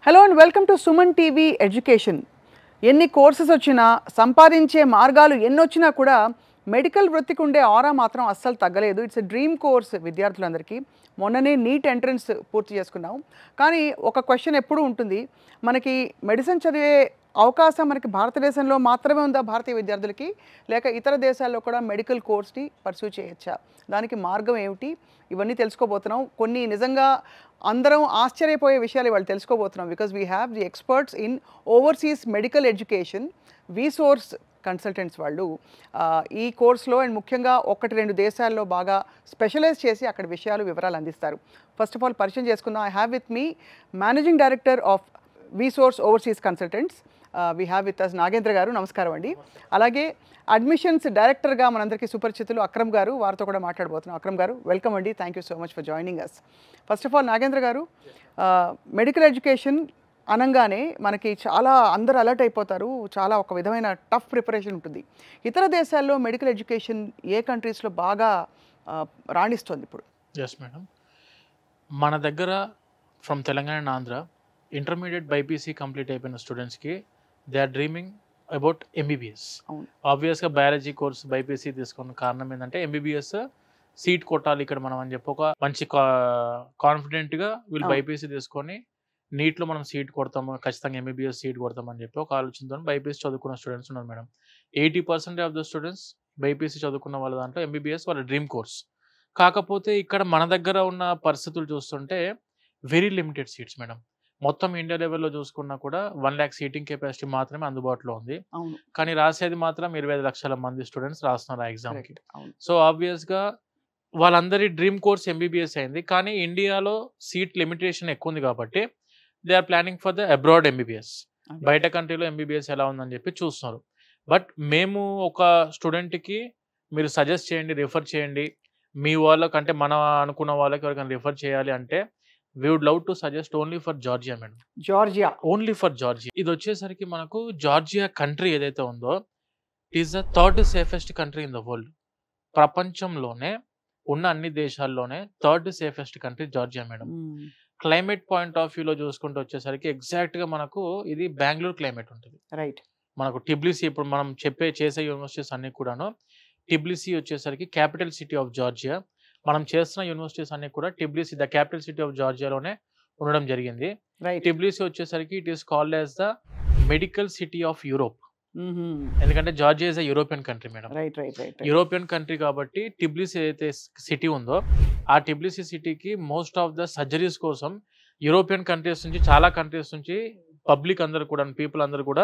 Hello and welcome to Suman TV education. ఎన్ని courses వచ్చినా సంపాదించే మార్గాలు ఎన్నొచ్చినా కూడా మెడికల్ వృత్తికి ఉండే ఆరా మాత్రం అస్సలు తగ్గలేదు. ఇట్స్ ఎ డ్రీమ్ కోర్స్ విద్యార్థులందరికీ. మొన్ననే నీట్ ఎంట్రన్స్ పూర్తి చేసుకున్నాం. కానీ ఒక క్వశ్చన్ ఎప్పుడూ ఉంటుంది, మనకి మెడిసిన్ చదివే అవకాశం మనకి భారతదేశంలో మాత్రమే ఉందా భారతీయ విద్యార్థులకి, లేక ఇతర దేశాల్లో కూడా మెడికల్ కోర్స్ని పర్సూ చేయొచ్చా, దానికి మార్గం ఏమిటి, ఇవన్నీ తెలుసుకోబోతున్నాం. కొన్ని నిజంగా అందరం ఆశ్చర్యపోయే విషయాలు ఇవాళ తెలుసుకోబోతున్నాం. Because we have the experts in overseas medical education, వీసోర్స్ consultants వాళ్ళు ఈ కోర్స్లో అండ్ ముఖ్యంగా 1-2 దేశాల్లో బాగా స్పెషలైజ్ చేసి అక్కడ వివరాలు అందిస్తారు. ఫస్ట్ ఆఫ్ ఆల్ పరిచయం చేసుకుందాం. I have with me managing director of VSource overseas consultants, we have with us Nagendra garu. నమస్కారం అండి. అలాగే అడ్మిషన్స్ డైరెక్టర్గా మనందరికీ సుపరిచితులు అక్రమ్ గారు, వారితో కూడా మాట్లాడబోతున్నాం. అక్రమ్ గారు, వెల్కమ్ అండి. Thank you so much for joining us. First of all Nagendra garu, medical education అనగానే మనకి చాలా అందరూ అలర్ట్ అయిపోతారు. చాలా ఒక విధమైన టఫ్ ప్రిపరేషన్ ఉంటుంది. ఇతర దేశాల్లో మెడికల్ ఎడ్యుకేషన్ ఏ కంట్రీస్లో బాగా రాణిస్తుంది ఇప్పుడు? ఎస్ మేడం, మన దగ్గర from Telangana and Andhra intermediate BiPC complete అయిపోయిన స్టూడెంట్స్కి they are dreaming about MBBS. ఆబ్వియస్గా బయాలజీ కోర్స్ బైపీసీ తీసుకున్న కారణం ఏంటంటే ఎంబీబీఎస్ సీట్ కొట్టాలి ఇక్కడ మనం అని చెప్పి ఒక మంచి కాన్ఫిడెంట్గా వీళ్ళు బైపీసీ తీసుకొని నీట్లో మనం సీట్ కొడతాము, ఖచ్చితంగా ఎంబీబీఎస్ సీట్ కొడతామని చెప్పి ఒక ఆలోచనతో బైపీసీ చదువుకున్న స్టూడెంట్స్ ఉన్నారు madam. 80% of the students BiPC చదువుకున్న వాళ్ళ దాంట్లో ఎంబీబీఎస్ వాళ్ళ డ్రీమ్ కోర్స్. కాకపోతే ఇక్కడ మన దగ్గర ఉన్న పరిస్థితులు చూస్తుంటే వెరీ లిమిటెడ్ సీట్స్ మేడం. మొత్తం ఇండియా లెవెల్లో చూసుకున్నా కూడా 1 lakh సీటింగ్ కెపాసిటీ మాత్రమే అందుబాటులో ఉంది. కానీ రాసేది మాత్రం 25 లక్షల మంది స్టూడెంట్స్ రాస్తున్నారు ఆ ఎగ్జామ్కి. సో ఆబ్వియస్గా వాళ్ళందరి డ్రీమ్ కోర్స్ ఎంబీబీఎస్ అయింది. కానీ ఇండియాలో సీట్ లిమిటేషన్ ఎక్కువ ఉంది కాబట్టి they are planning for the abroad MBBS. బయట కంట్రీలో ఎంబీబీఎస్ ఎలా ఉందని చెప్పి చూస్తున్నారు. బట్ మేము ఒక స్టూడెంట్కి మీరు సజెస్ట్ చేయండి, రిఫర్ చేయండి, మీ వాళ్ళకంటే మన అనుకున్న వాళ్ళకి ఎవరికైనా రిఫర్ చేయాలి అంటే we would love to suggest only for Georgia madam. Georgia, only for Georgia. ఇది వచ్చేసరికి మనకు జార్జియా కంట్రీ ఏదైతే ఉందో it is the 3rd safest country in the world. ప్రపంచంలోనే ఉన్న అన్ని దేశాల్లోనే 3rd safest country Georgia madam. Climate point of వ్యూలో చూసుకుంటూ వచ్చేసరికి ఎగ్జాక్ట్గా మనకు ఇది బెంగళూరు క్లైమేట్ ఉంటుంది. రైట్. మనకు టిబ్లిసీ ఇప్పుడు మనం చేసే యూనివర్సిటీస్ అన్ని కూడాను టిబ్లిసీ వచ్చేసరికి క్యాపిటల్ సిటీ ఆఫ్ జార్జియా. మనం చేస్తున్న యూనివర్సిటీస్ అన్ని కూడా Tbilisi the capital city of జార్జియాలోనే ఉండడం జరిగింది. టిబ్లిసీ వచ్చేసరికి it is called as the medical city of Europe. ఎందుకంటే Georgia is a European country madam. European country కాబట్టి టిబ్లిసీ ఏదైతే సిటీ ఉందో ఆ టిబ్లిసీ సిటీకి మోస్ట్ ఆఫ్ ద సర్జరీస్ కోసం యూరోపియన్ కంట్రీస్ నుంచి, చాలా కంట్రీస్ నుంచి పబ్లిక్ అందరు కూడా, పీపుల్ అందరూ కూడా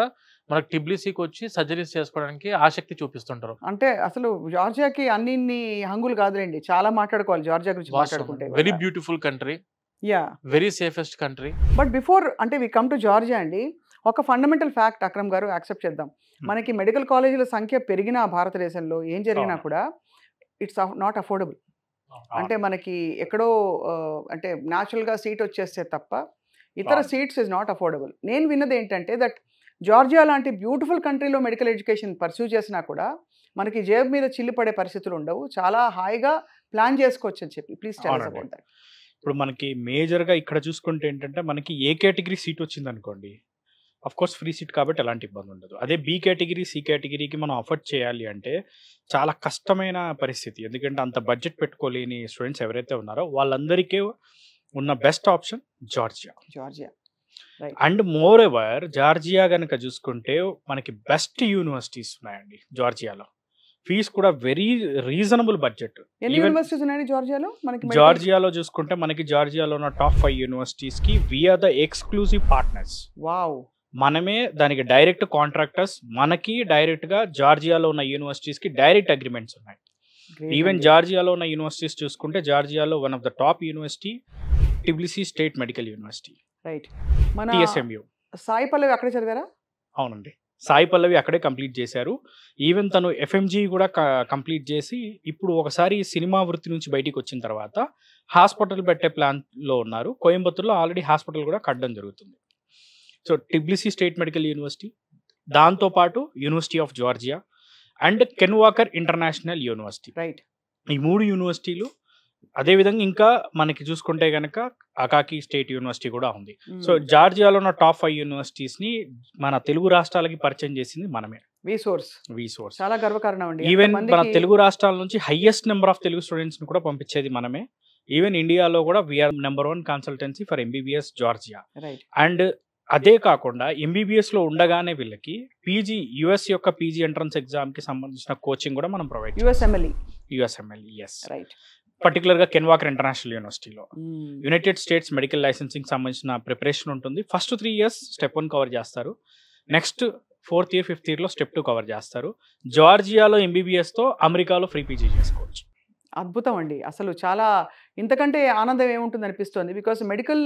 మనకు టిబ్లిసీకి వచ్చి సర్జరీస్ చేసుకోవడానికి ఆసక్తి చూపిస్తుంటారు. అంటే అసలు జార్జియాకి అన్ని హంగులు కాదులేండి, చాలా మాట్లాడుకోవాలి జార్జియా గురించి మాట్లాడుకుంటే. Very beautiful country, yeah, very safest country. But before అంటే వి కమ్ టు జార్జియా అండి, ఒక ఫండమెంటల్ ఫ్యాక్ట్ అక్రమ్ గారు యాక్సెప్ట్ చేద్దాం. మనకి మెడికల్ కాలేజీల సంఖ్య పెరిగిన భారతదేశంలో ఏం జరిగినా కూడా ఇట్స్ నాట్ అఫోర్డబుల్. అంటే మనకి ఎక్కడో అంటే న్యాచురల్గా సీట్ వచ్చేస్తే తప్ప ఇతర సీట్స్ ఇస్ నాట్ అఫోర్డబుల్. నేను విన్నది ఏంటంటే దట్ జార్జియా లాంటి బ్యూటిఫుల్ కంట్రీలో మెడికల్ ఎడ్యుకేషన్ పర్సూ చేసినా కూడా మనకి జేబు మీద చిల్లు పడే పరిస్థితులు ఉండవు, చాలా హాయిగా ప్లాన్ చేసుకోవచ్చు అని చెప్పి. Please tell us about that. ఇప్పుడు మనకి మేజర్గా ఇక్కడ చూసుకుంటే ఏంటంటే మనకి ఏ కేటగిరీ సీట్ వచ్చింది అనుకోండి, అఫ్ కోర్స్ ఫ్రీ సీట్ కాబట్టి ఎలాంటి ఇబ్బంది ఉండదు. అదే బి కేటగిరీ, సి కేటగిరీకి మనం అఫోర్డ్ చేయాలి అంటే చాలా కష్టమైన పరిస్థితి. ఎందుకంటే అంత బడ్జెట్ పెట్టుకోలేని స్టూడెంట్స్ ఎవరైతే ఉన్నారో వాళ్ళందరికీ ఉన్న best option Georgia. And moreover Georgia కనుక చూసుకుంటే మనకి బెస్ట్ యూనివర్సిటీస్ ఉన్నాయండి జార్జియాలో. ఫీజు కూడా వెరీ రీజనబుల్ బడ్జెట్. యూనివర్సిటీస్ ఉన్నాయి జార్జియాలో. జార్జియాలో చూసుకుంటే మనకి జార్జియాలో ఉన్న టాప్ 5 యూనివర్సిటీస్ కి we are the exclusive partners. Wow. మనమే దానికి డైరెక్ట్ కాంట్రాక్టర్స్. మనకి డైరెక్ట్ గా జార్జియాలో ఉన్న యూనివర్సిటీస్ కి డైరెక్ట్ అగ్రిమెంట్స్ ఉన్నాయి. ఈవెన్ జార్జియాలో ఉన్న యూనివర్సిటీస్ చూసుకుంటే జార్జియాలో one of the top university Tbilisi state medical university. Right. మన TSMU. సాయి పల్లవి అక్కడే చదివారా? అవునండి, సాయి పల్లవి అక్కడే కంప్లీట్ చేశారు. ఈవెన్ తను FMG కూడా కంప్లీట్ చేసి ఇప్పుడు ఒకసారి సినిమా వృత్తి నుంచి బయటికి వచ్చిన తర్వాత హాస్పిటల్ పెట్టే ప్లాన్లో ఉన్నారు. కోయంబత్తూరులో ఆల్రెడీ హాస్పిటల్ కూడా కట్టడం జరుగుతుంది. So Tbilisi state medical university, దాంతోపాటు university of Georgia and Ken Walker international university. Right. ఈ 3 యూనివర్సిటీలు అదేవిధంగా ఇంకా మనకి చూసుకుంటే కనుక అకాకి స్టేట్ యూనివర్సిటీ కూడా ఉంది. సో జార్జియాలో ఉన్న టాప్ 5 యూనివర్సిటీస్ని మన తెలుగు రాష్ట్రాలకి పరిచయం చేసింది మనమే. వి సోర్స్ చాలా గర్వకారణం అండి. ఈవెన్ మన తెలుగు రాష్ట్రాల నుంచి highest number of Telugu students ని కూడా పంపించేది మనమే. ఈవెన్ ఇండియాలో కూడా we are number 1 consultancy for MBBS Georgia. And అదే కాకుండా ఎంబీబీఎస్ లో ఉండగానే వీళ్ళకి పీజీ యుఎస్ యొక్క పీజీ ఎంట్రన్స్ ఎగ్జామ్ కి సంబంధించిన కోచింగ్ కూడా మనం ప్రొవైడ్ యుఎస్ఎంఎల్ఈ ఎస్ పర్టికులర్ గా కెన్వాకర్ ఇంటర్నేషనల్ యూనివర్సిటీలో యునైటెడ్ స్టేట్స్ మెడికల్ లైసెన్సింగ్ సంబంధించిన ప్రిపరేషన్ ఉంటుంది. ఫస్ట్ 3 years స్టెప్ 1 కవర్ చేస్తారు. Next 4th year 5th year లో స్టెప్ 2 కవర్ చేస్తారు. జార్జియాలో ఎంబీబీఎస్ తో అమెరికాలో ఫ్రీ పీజీ చేసుకోవచ్చు. అద్భుతం అండి. అసలు చాలా ఇంతకంటే ఆనందం ఏముంటుంది అనిపిస్తుంది. బికాస్ మెడికల్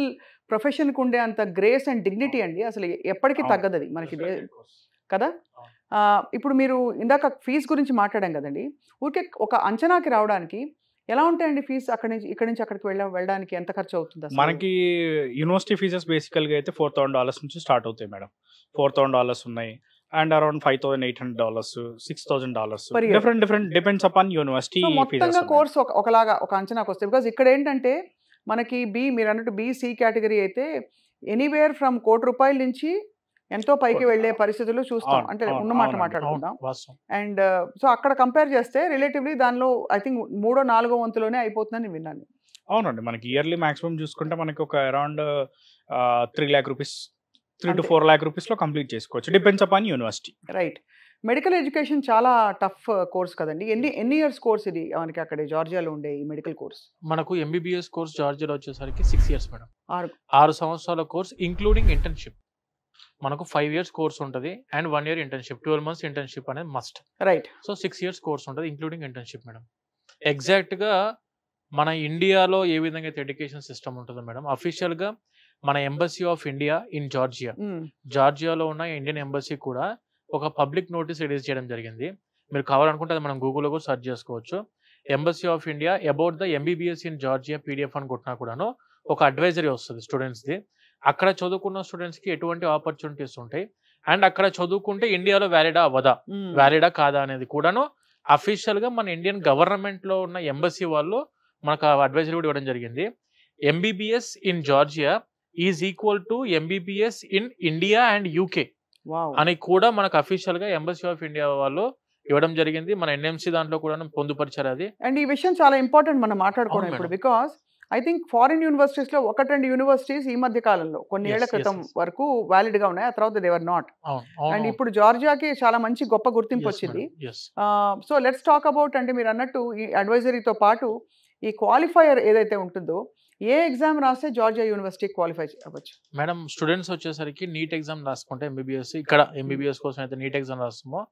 ప్రొఫెషన్కి ఉండే అంత గ్రేస్ అండ్ డిగ్నిటీ అండి అసలు ఎప్పటికీ తగ్గదు అది మనకి కదా. ఇప్పుడు మీరు ఇందాక ఫీజు గురించి మాట్లాడాం కదండి. ఊరికే ఒక అంచనాకి రావడానికి ఎలా ఉంటాయండి ఫీజు? ఇక్కడి నుంచి అక్కడికి వెళ్ళడానికి ఎంత ఖర్చు అవుతుంది? మనకి యూనివర్సిటీ ఫీజెస్ బేసికల్గా అయితే $4,000 నుంచి స్టార్ట్ అవుతాయి మేడం. $4,000 ఉన్నాయి and around $5,800, $6,000 different depends upon university. మొత్తంగా కోర్స్ ఒకలాగా ఒక అంచనాకు వస్తాయి. బికాజ్ ఇక్కడ ఏంటంటే మనకి మీరు అన్నట్టు BC కేటగిరీ అయితే ఎనీవేర్ ఫ్రమ్ ₹1,00,00,000 నుంచి ఎంతో పైకి వెళ్ళే పరిస్థితులు చూస్తాం. అంటే ఉన్నమాట మాట్లాడుకుందాం. అండ్ సో అక్కడ కంపేర్ చేస్తే రిలేటివ్లీ దానిలో ఐ థింక్ 3-4 వంతులోనే అయిపోతుందని విన్నాను. అవునండి. మనకి ఇయర్లీ మాక్సిమం చూసుకుంటే మనకి ఒక around 3 lakh rupees 3 to 4 lakh rupees లో కంప్లీట్ చేసుకోవచ్చు. Depends upon university. Right. Medical education చాలా టఫ్ కోర్స్ కదండి. ఎన్ని ఇయర్స్ కోర్స్ ఇది మనకి అక్కడ జార్జియాలో ఉండే ఈ మెడికల్ కోర్స్? మనకు ఎంబీబీఎస్ కోర్స్ జార్జియాలో వచ్చేసరికి 6 years మేడం. 6 సంవత్సరాల కోర్స్ ఇంక్లూడింగ్ ఇంటర్న్షిప్. మనకు 5 years కోర్స్ ఉంటుంది and 1 year internship. 12 months internship అనేది must. Right. So 6 years course ఉంటుంది ఇంక్లూడింగ్ ఇంటర్న్షిప్ మేడం. ఎగ్జాక్ట్గా మన ఇండియాలో ఏ విధంగా అయితే ఎడ్యుకేషన్ సిస్టమ్ ఉంటుందో మేడం, అఫీషియల్గా మన ఎంబసీ ఆఫ్ ఇండియా ఇన్ జార్జియాలో ఉన్న ఇండియన్ ఎంబసీ కూడా ఒక పబ్లిక్ నోటీస్ రిలీజ్ చేయడం జరిగింది. మీరు కావాలనుకుంటే అది మనం గూగుల్లో కూడా సెర్చ్ చేసుకోవచ్చు. Embassy of India about the MBBS in Georgia PDF అని కొట్టినా కూడాను ఒక అడ్వైజరీ వస్తుంది స్టూడెంట్స్ది. అక్కడ చదువుకున్న స్టూడెంట్స్కి ఎటువంటి ఆపర్చునిటీస్ ఉంటాయి అండ్ అక్కడ చదువుకుంటే ఇండియాలో వ్యాలిడా కాదా అనేది కూడాను అఫీషియల్గా మన ఇండియన్ గవర్నమెంట్లో ఉన్న ఎంబసీ వాళ్ళు మనకు అడ్వైజరీ కూడా ఇవ్వడం జరిగింది. MBBS in Georgia is equal to MBBS in India and UK అని కూడా మనకు అఫీషియల్ గా ఎంబసీ ఆఫ్ ఇండియా వాళ్ళు ఇవ్వడం జరిగింది. మన NMC దాంట్లో కూడా పొందుపరిచారు అది. అండ్ ఈ విషయం చాలా ఇంపార్టెంట్ మనం మాట్లాడుకోవడం ఇప్పుడు. Because I think foreign universities లో 1-2 యూనివర్సిటీస్ ఈ మధ్య కాలంలో కొన్ని ఏళ్ల క్రితం వరకు వ్యాలిడ్ గా ఉన్నాయి. ఆ తర్వాత దే వర్ నాట్. అండ్ ఇప్పుడు జార్జియాకి చాలా మంచి గొప్ప గుర్తింపు వచ్చింది. సో లెట్స్ టాక్ అబౌట్ అంటే మీరు అన్నట్టు ఈ అడ్వైజరీతో పాటు ఈ క్వాలిఫైయర్ ఏదైతే ఉంటుందో ఏ ఎగ్జామ్ రాస్తే జార్జియా యూనివర్సిటీ క్వాలిఫై అవ్వచ్చు మేడం? స్టూడెంట్స్ వచ్చేసరికి నీట్ ఎగ్జామ్ రాసుకుంటే ఎంబీబీఎస్, ఇక్కడ ఎంబీబీఎస్ కోసం అయితే నీట్ ఎగ్జామ్ రాస్తామో,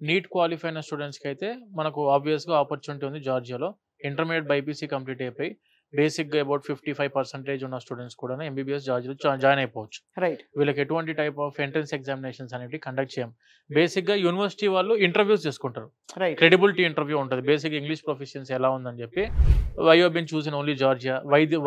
నీట్ క్వాలిఫై అయిన స్టూడెంట్స్కి అయితే మనకు ఆబ్వియస్గా ఆపర్చునిటీ ఉంది జార్జియాలో. ఇంటర్మీడియట్ బైపీసీ కంప్లీట్ అయిపోయి బేసిక్గా అబౌట్ 55% ఉన్న స్టూడెంట్స్ కూడా ఎంబీబీఎస్ జార్జియాలో జాయిన్ అయిపోవచ్చు. రైట్. వీళ్ళకి ఎటువంటి టైప్ ఆఫ్ ఎంట్రన్స్ ఎగ్జామినేషన్స్ అనేవి కండక్ట్ చేయం. బేసిక్గా యూనివర్సిటీ వాళ్ళు ఇంటర్వ్యూస్ చేసుకుంటారు. క్రెడిబిలిటీ ఇంటర్వ్యూ ఉంటుంది. బేసిక్ ఇంగ్లీష్ ప్రొఫిషియన్సీ ఎలా ఉందని చెప్పి, why you been chose in only Georgia,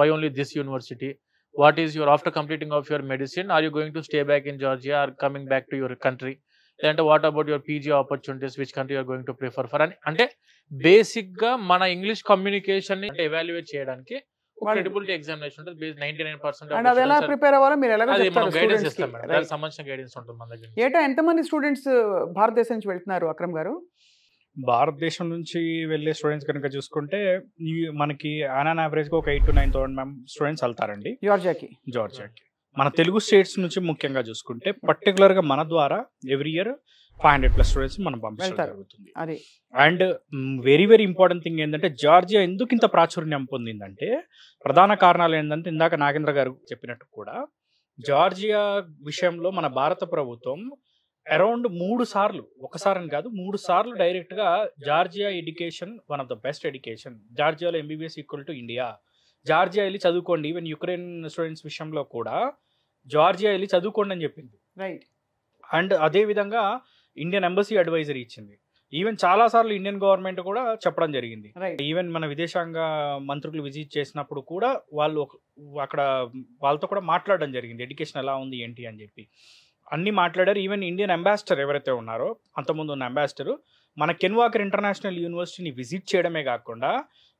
why only this university, what is your after completing of your medicine are you going to stay back in Georgia or coming back to your country, లేదంటే what about your PG opportunities, which country you are going to prefer for అని. అంటే బేసిక్గా మన English communication ని evaluate చేయడానికి credibility examination ఉంటుంది. 99% guidance ఇస్తాం madam. దానికి సంబంధించిన గైడెన్స్ ఉంటుంది మన దగ్గర. ఏటా ఎంతమంది స్టూడెంట్స్ భారతదేశం నుంచి వెళ్తున్నారు అక్రమ్ గారు? భారతదేశం నుంచి వెళ్ళే స్టూడెంట్స్ కనుక చూసుకుంటే మనకి ఆన్ యావరేజ్గా ఒక 8,000 to 9,000 స్టూడెంట్స్ వెళ్తారండి జార్జియాకి. మన తెలుగు స్టేట్స్ నుంచి ముఖ్యంగా చూసుకుంటే పర్టికులర్గా మన ద్వారా ఎవ్రీ ఇయర్ 500+ స్టూడెంట్స్ మనం పంపించడం జరుగుతుంది. అండ్ వెరీ ఇంపార్టెంట్ థింగ్ ఏంటంటే జార్జియా ఎందుకు ఇంత ప్రాచుర్యం పొందిందంటే ప్రధాన కారణాలు ఏంటంటే ఇందాక నాగేంద్ర గారు చెప్పినట్టు కూడా జార్జియా విషయంలో మన భారత ప్రభుత్వం అరౌండ్ 3 సార్లు, ఒకసారి కాదు 3 సార్లు డైరెక్ట్గా Georgia education one of the best education, జార్జియాలో MBBS equal to India, Georgia వెళ్ళి చదువుకోండి. ఈవెన్ యుక్రెయిన్ స్టూడెంట్స్ విషయంలో కూడా జార్జియా వెళ్ళి చదువుకోండి అని చెప్పింది. రైట్. అండ్ అదేవిధంగా ఇండియన్ ఎంబసీ అడ్వైజరీ ఇచ్చింది. ఈవెన్ చాలాసార్లు ఇండియన్ గవర్నమెంట్ కూడా చెప్పడం జరిగింది. ఈవెన్ మన విదేశాంగ మంత్రులు విజిట్ చేసినప్పుడు కూడా వాళ్ళు అక్కడ వాళ్ళతో కూడా మాట్లాడడం జరిగింది, ఎడ్యుకేషన్ ఎలా ఉంది ఏంటి అని చెప్పి అన్నీ మాట్లాడారు. ఈవెన్ ఇండియన్ అంబాసిడర్ ఎవరైతే ఉన్నారో అంతకుముందు ఉన్న అంబాసిడర్ మన కెన్వాకర్ ఇంటర్నేషనల్ యూనివర్సిటీని విజిట్ చేయడమే కాకుండా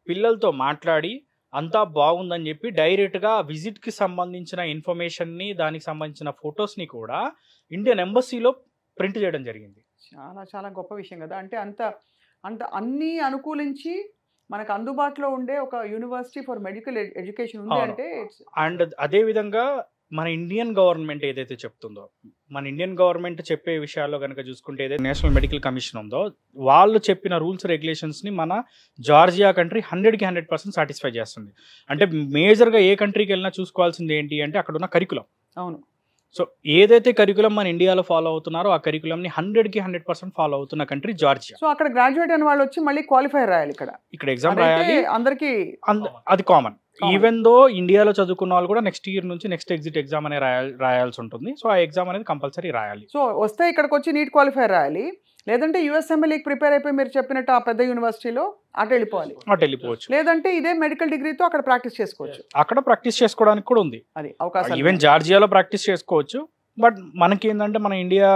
పిల్లలతో మాట్లాడి అంతా బాగుందని చెప్పి డైరెక్ట్గా విజిట్కి సంబంధించిన ఇన్ఫర్మేషన్ని, దానికి సంబంధించిన ఫొటోస్ని కూడా ఇండియన్ ఎంబసీలో ప్రింట్ చేయడం జరిగింది. చాలా చాలా గొప్ప విషయం కదా. అంటే అంత అంత అన్నీ అనుకూలించి మనకు అందుబాటులో ఉండే ఒక యూనివర్సిటీ ఫర్ మెడికల్ ఎడ్యుకేషన్ ఉంది అంటే అండ్ అదేవిధంగా మన ఇండియన్ గవర్నమెంట్ ఏదైతే చెప్తుందో, మన ఇండియన్ గవర్నమెంట్ చెప్పే విషయాల్లో కనుక చూసుకుంటే ఏదైతే నేషనల్ మెడికల్ కమిషన్ ఉందో వాళ్ళు చెప్పిన రూల్స్ రెగ్యులేషన్స్ని మన జార్జియా కంట్రీ 100% సాటిస్ఫై చేస్తుంది. అంటే మేజర్గా ఏ కంట్రీకి వెళ్ళినా చూసుకోవాల్సింది ఏంటి అంటే అక్కడ ఉన్న కరికులం. అవును. సో ఏదైతే కరికులం మన ఇండియాలో ఫాలో అవుతున్నారో ఆ కరికులంని 100% ఫాలో అవుతున్న కంట్రీ జార్జియా. సో అక్కడ గ్రాడ్యుయేట్ అయిన వాళ్ళు వచ్చి మళ్ళీ క్వాలిఫై రాయాలి ఇక్కడ ఎగ్జామ్ రాయాలి, అందరికీ అది కామన్. ఈవెన్ దో ఇండియాలో చదువుకున్న వాళ్ళు కూడా నెక్స్ట్ ఇయర్ నుంచి నెక్స్ట్ ఎగ్జిట్ ఎగ్జామ్ అనే రాయాల్సి ఉంటుంది. సో ఆ ఎగ్జామ్ అనేది కంపల్సరీ రాయాలి. సో వస్తే ఇక్కడికి వచ్చి నీట్ క్వాలిఫై రాయాలి, లేదంటే యూఎస్ఎంఎల్కి ప్రిపేర్ అయిపోయి మీరు చెప్పినట్టు ఆ పెద్ద యూనివర్సిటీలో అటు వెళ్ళిపోవచ్చు, లేదంటే ఇదే మెడికల్ డిగ్రీతో అక్కడ ప్రాక్టీస్ చేసుకోవచ్చు. అక్కడ ప్రాక్టీస్ చేసుకోవడానికి కూడా ఉంది, అది అవకాశం. ఈవెన్ జార్జియాలో ప్రాక్టీస్ చేసుకోవచ్చు. బట్ మనకి ఏంటంటే మన ఇండియా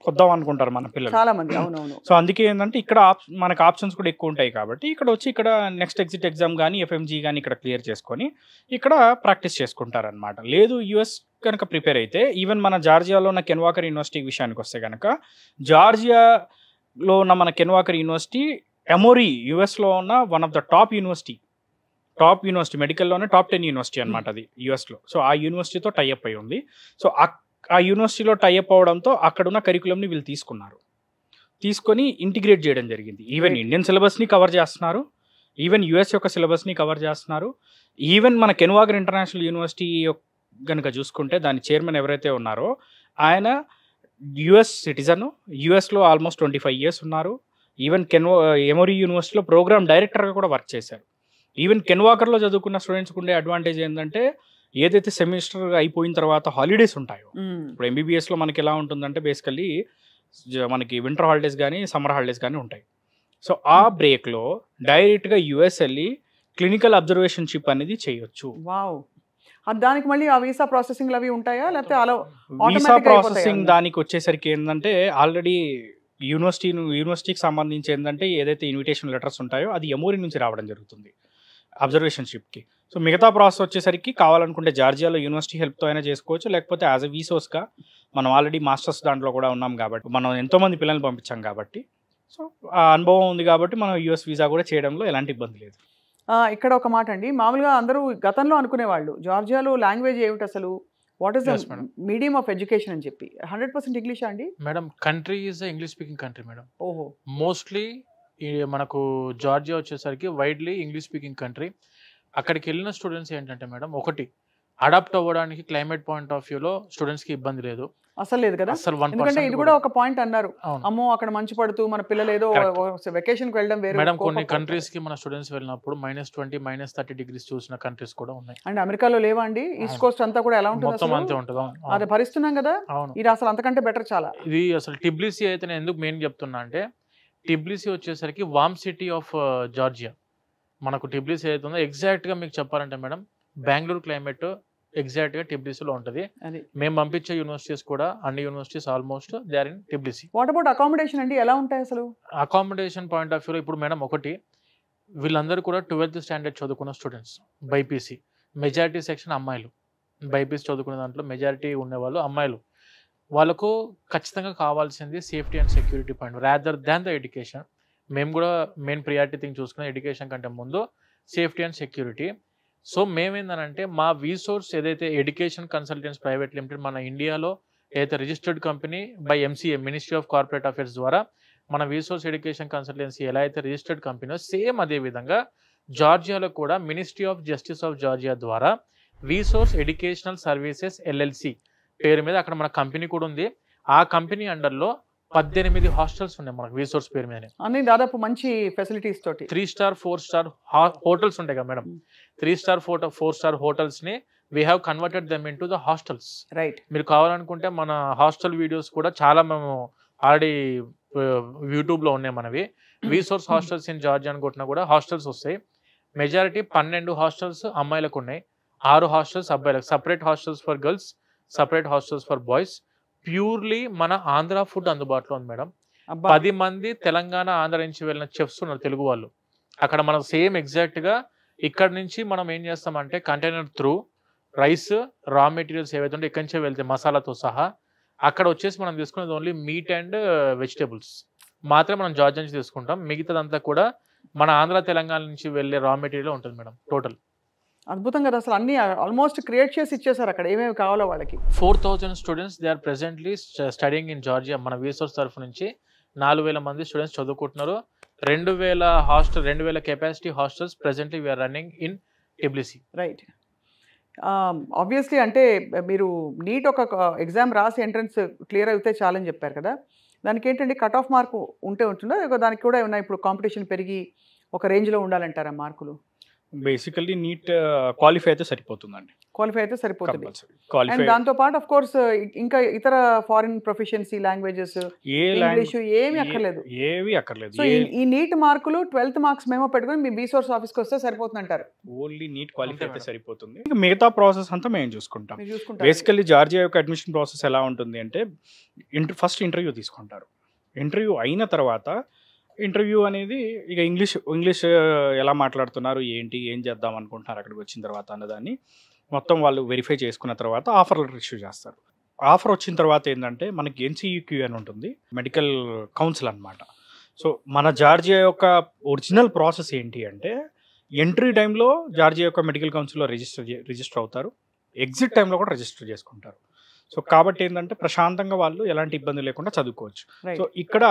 వద్దాం అనుకుంటారు మన పిల్లలు చాలా మంది. అవునవును. సో అందుకే ఏంటంటే ఇక్కడ మనకు ఆప్షన్స్ కూడా ఎక్కువ ఉంటాయి కాబట్టి ఇక్కడ వచ్చి ఇక్కడ నెక్స్ట్ ఎగ్జిట్ ఎగ్జామ్ కానీ ఎఫ్ఎంజీ కానీ ఇక్కడ క్లియర్ చేసుకొని ఇక్కడ ప్రాక్టీస్ చేసుకుంటారనమాట. లేదు యుఎస్ కనుక ప్రిపేర్ అయితే, ఈవెన్ మన జార్జియాలో ఉన్న కెన్వాకర్ యూనివర్సిటీ విషయానికి వస్తే కనుక, జార్జియాలో ఉన్న మన కెన్వాకర్ యూనివర్సిటీ ఎమోరీ యుఎస్లో ఉన్న one of the top university మెడికల్లోనే టాప్ 10 యూనివర్సిటీ అనమాట అది యుఎస్లో. సో ఆ యూనివర్సిటీతో టైఅప్ అయి ఉంది. సో ఆ యూనివర్సిటీలో టైఅప్ అవడంతో అక్కడున్న కరికులంని వీళ్ళు తీసుకొని ఇంటిగ్రేట్ చేయడం జరిగింది. ఈవెన్ ఇండియన్ సిలబస్ని కవర్ చేస్తున్నారు, ఈవెన్ యుఎస్ యొక్క సిలబస్ని కవర్ చేస్తున్నారు. ఈవెన్ మన కెన్వాకర్ ఇంటర్నేషనల్ యూనివర్సిటీ కనుక చూసుకుంటే దాని చైర్మన్ ఎవరైతే ఉన్నారో ఆయన యుఎస్ సిటిజన్, యుఎస్లో ఆల్మోస్ట్ 25 years ఉన్నారు. ఈవెన్ ఎమోరీ యూనివర్సిటీలో ప్రోగ్రామ్ డైరెక్టర్గా కూడా వర్క్ చేశారు. ఈవెన్ కెన్వాకర్లో చదువుకున్న స్టూడెంట్స్కి ఉండే అడ్వాంటేజ్ ఏంటంటే ఏదైతే సెమిస్టర్ అయిపోయిన తర్వాత హాలిడేస్ ఉంటాయో, ఇప్పుడు ఎంబీబీఎస్లో మనకి ఎలా ఉంటుందంటే బేసికల్లీ మనకి వింటర్ హాలిడేస్ కానీ సమ్మర్ హాలిడేస్ కానీ ఉంటాయి. సో ఆ బ్రేక్లో డైరెక్ట్గా యుఎస్ వెళ్ళి క్లినికల్ అబ్జర్వేషన్షిప్ అనేది చేయొచ్చు. వావ్. దానికి మళ్ళీ ఆ వీసా ప్రాసెసింగ్ అవి ఉంటాయా, లేకపోతే అలా వీసా ప్రాసెసింగ్ దానికి వచ్చేసరికి ఏంటంటే ఆల్రెడీ యూనివర్సిటీకి సంబంధించి ఏంటంటే ఏదైతే ఇన్విటేషన్ లెటర్స్ ఉంటాయో అది ఎమోరీ నుంచి రావడం జరుగుతుంది అబ్జర్వేషన్షిప్కి. సో మిగతా ప్రాసెస్ వచ్చేసరికి కావాలనుకుంటే జార్జియాలో యూనివర్సిటీ హెల్ప్తో అయినా చేసుకోవచ్చు, లేకపోతే యాజ్ ఎ వీసోస్గా మనం ఆల్రెడీ మాస్టర్స్ దాంట్లో కూడా ఉన్నాం కాబట్టి, మనం ఎంతోమంది పిల్లల్ని పంపించాం కాబట్టి, సో ఆ అనుభవం ఉంది కాబట్టి మనం యూఎస్ వీసా కూడా చేయడంలో ఎలాంటి ఇబ్బంది లేదు. ఇక్కడ ఒక మాట అండి, మామూలుగా అందరూ గతంలో అనుకునేవాళ్ళు జార్జియాలో లాంగ్వేజ్ ఏమిటి అసలు, what is the medium of education అని చెప్పి, 100% ఇంగ్లీషా అండి? Madam country is English speaking country madam. ఓహో. మోస్ట్లీ మనకు జార్జియా వచ్చేసరికి వైడ్లీ ఇంగ్లీష్ స్పీకింగ్ కంట్రీ. అక్కడికి వెళ్ళిన స్టూడెంట్స్ ఏంటంటే మేడం, ఒకటి అడాప్ట్ అవ్వడానికి క్లైమేట్ పాయింట్ ఆఫ్ వ్యూలో స్టూడెంట్స్కి ఇబ్బంది లేదు, అసలు లేదు కదా. ఎందుకంటే ఇది కూడా ఒక పాయింట్ అన్నారు, అమ్మో అక్కడ మంచు పడుతూ మన పిల్లలు ఏదో వెకేషన్ కి వెళ్ళడం వేరే. మేడం కొన్ని కంట్రీస్ కి మన స్టూడెంట్స్ వెళ్ళినప్పుడు -20, -30 degrees చూసిన కంట్రీస్ కూడా ఉన్నాయి. అండ్ అమెరికాలో లేవా అండి? ఈస్ట్ కోస్ట్ అంతా కూడా ఎలా ఉంటుంది? మొత్తం అంతే ఉంటుంది. అది భరిస్తున్నాం కదా. ఇది అసలు అంతకంటే బెటర్ చాలా. ఇది అసలు టిబ్లిసీ అయితే నేను ఎందుకు మెయిన్ చెప్తున్నా అంటే, టిబ్లిసీ వచ్చేసరికి వామ్ సిటీ ఆఫ్ జార్జియా. మనకు టిబ్లిసీ అయితే ఉందో ఎగ్జాక్ట్గా మీకు చెప్పాలంటే మేడం, బెంగళూరు క్లైమేట్ ఎగ్జాక్ట్గా టిబ్లిసీలో ఉంటుంది. మేము పంపించే యూనివర్సిటీస్ కూడా అన్ని universities almost they are in Tbilisi. What about accommodation అండి, ఎలా ఉంటాయి అసలు? అకామిడేషన్ పాయింట్ ఆఫ్ వ్యూలో ఇప్పుడు మేడం ఒకటి, వీళ్ళందరూ కూడా 12th స్టాండర్డ్ చదువుకున్న స్టూడెంట్స్, బైపీసీ మెజారిటీ సెక్షన్ అమ్మాయిలు. బైపీసీ చదువుకునే దాంట్లో మెజారిటీ ఉండేవాళ్ళు అమ్మాయిలు. వాళ్ళకు ఖచ్చితంగా కావాల్సింది safety and security point rather than the education. మేము కూడా మెయిన్ ప్రియారిటీ థింగ్ చూసుకునే ఎడ్యుకేషన్ కంటే ముందు సేఫ్టీ అండ్ సెక్యూరిటీ. సో మేమేందనంటే మా వీసోర్స్ ఏదైతే ఎడ్యుకేషన్ కన్సల్టెంట్స్ ప్రైవేట్ లిమిటెడ్ మన ఇండియాలో ఏదైతే registered company by MCA ministry of corporate affairs ద్వారా మన వీసోర్స్ ఎడ్యుకేషన్ కన్సల్టెన్సీ ఎలా అయితే రిజిస్టర్డ్ కంపెనీ సేమ్ అదే విధంగా జార్జియాలో కూడా ministry of justice of Georgia ద్వారా వీసోర్స్ ఎడ్యుకేషనల్ సర్వీసెస్ ఎల్ఎల్సి పేరు మీద అక్కడ మన కంపెనీ కూడా ఉంది. ఆ కంపెనీ అండర్లో 18 హాస్టల్స్ ఉన్నాయి మనకు వీసోర్స్ పేరు మీద. అన్ని దాదాపు మంచి ఫెసిలిటీస్ తోటి 3 star 4 star హోటల్స్ ఉంటాయి కదా మేడం. 3 star 4 star హోటల్స్ ని we have converted them in to the hostels. Right. మీరు కావాలనుకుంటే మన హాస్టల్ వీడియోస్ కూడా చాలా మేము ఆల్రెడీ యూట్యూబ్లో ఉన్నాయి మనవి. వీసోర్స్ హాస్టల్స్ ఇన్ జార్జియా అని కొట్టినా కూడా హాస్టల్స్ వస్తాయి. మెజారిటీ 12 హాస్టల్స్ అమ్మాయిలకు ఉన్నాయి, 6 హాస్టల్స్ అబ్బాయిలకు. Separate hostels for girls, separate hostels for boys. Purely మన ఆంధ్ర ఫుడ్ అందుబాటులో ఉంది మేడం. 10 మంది తెలంగాణ ఆంధ్ర నుంచి వెళ్ళిన చెఫ్స్ ఉన్నారు తెలుగు వాళ్ళు. అక్కడ మనకు సేమ్ ఎగ్జాక్ట్గా ఇక్కడ నుంచి మనం ఏం చేస్తామంటే కంటైనర్ త్రూ రైస్, రా మెటీరియల్స్ ఏవైతే ఉంటే ఇక్కడి నుంచే వెళ్తాయి మసాలాతో సహా. అక్కడ వచ్చేసి మనం తీసుకునేది ఓన్లీ మీట్ అండ్ వెజిటేబుల్స్ మాత్రమే మనం జార్జియా నుంచి తీసుకుంటాం. మిగతాదంతా కూడా మన ఆంధ్ర తెలంగాణ నుంచి వెళ్ళే రా మెటీరియల్ ఉంటుంది మేడం టోటల్. అద్భుతం కదా, అసలు అన్ని ఆల్మోస్ట్ క్రియేట్ చేసి ఇచ్చేసారు అక్కడ ఏమేమి కావాలో వాళ్ళకి. 4000 students they are presently studying in Georgia. మన వీసోర్స్ తరఫు నుంచి 4000 మంది స్టూడెంట్స్ చదువుకుంటున్నారు. 2000 capacity hostels presently we are running in Tbilisi. Right. Obviously అంటే మీరు నీట్ ఒక ఎగ్జామ్ రాసి ఎంట్రన్స్ క్లియర్ అయితే చాలని చెప్పారు కదా, దానికి ఏంటంటే కట్ ఆఫ్ మార్కు ఉంటుందా, దానికి కూడా ఏమన్నా ఇప్పుడు కాంపిటీషన్ పెరిగి ఒక రేంజ్లో ఉండాలంటారా మార్కులు? బేసికల్లీ నీట్ క్వాలిఫై అయితే సరిపోతుందండి. క్వాలిఫై అయితే సరిపోతుంది. క్వాలిఫై అండ్ దాంతో పాటు ఆఫ్ కోర్స్ ఇంకా ఇతర ఫారిన్ ప్రొఫిషియన్సీ లాంగ్వేజెస్, ఇంగ్లీష్ ఏమీ అక్కర్లేదు. ఏవి అక్కర్లేదు. సో ఈ నీట్ మార్కులు 12th మార్క్స్ మేమో పెట్టుకొని మీ బీసోర్స్ ఆఫీస్కి వస్తే సరిపోతుంది అంటారు. ఓన్లీ నీట్ క్వాలిఫై అయితే సరిపోతుంది. ఇంకా మిగతా ప్రాసెస్ అంతా మేము చూసుకుంటాం. మీరు చూసుకుంటారు. బేసికల్లీ జార్జియా యొక్క అడ్మిషన్ ప్రాసెస్ ఎలా ఉంటుంది అంటే ఫస్ట్ ఇంటర్వ్యూ తీసుకుంటారు. ఇంటర్వ్యూ అయిన తర్వాత ఇంటర్వ్యూ అనేది ఇక ఇంగ్లీష్ ఎలా మాట్లాడుతున్నారు, ఏం చేద్దాం అనుకుంటున్నారు అక్కడికి వచ్చిన తర్వాత అన్నదాన్ని మొత్తం వాళ్ళు వెరిఫై చేసుకున్న తర్వాత ఆఫర్ లెటర్ ఇష్యూ చేస్తారు. ఆఫర్ వచ్చిన తర్వాత ఏంటంటే మనకి ఎన్సీయూక్యూ అని ఉంటుంది, మెడికల్ కౌన్సిల్ అనమాట. సో మన జార్జియా యొక్క ఒరిజినల్ ప్రాసెస్ ఏంటి అంటే ఎంట్రీ టైంలో జార్జియా యొక్క మెడికల్ కౌన్సిల్లో రిజిస్టర్ అవుతారు, ఎగ్జిట్ టైంలో కూడా రిజిస్టర్ చేసుకుంటారు. సో కాబట్టి ఏంటంటే ప్రశాంతంగా వాళ్ళు ఎలాంటి ఇబ్బంది లేకుండా చదువుకోవచ్చు. సో ఇక్కడ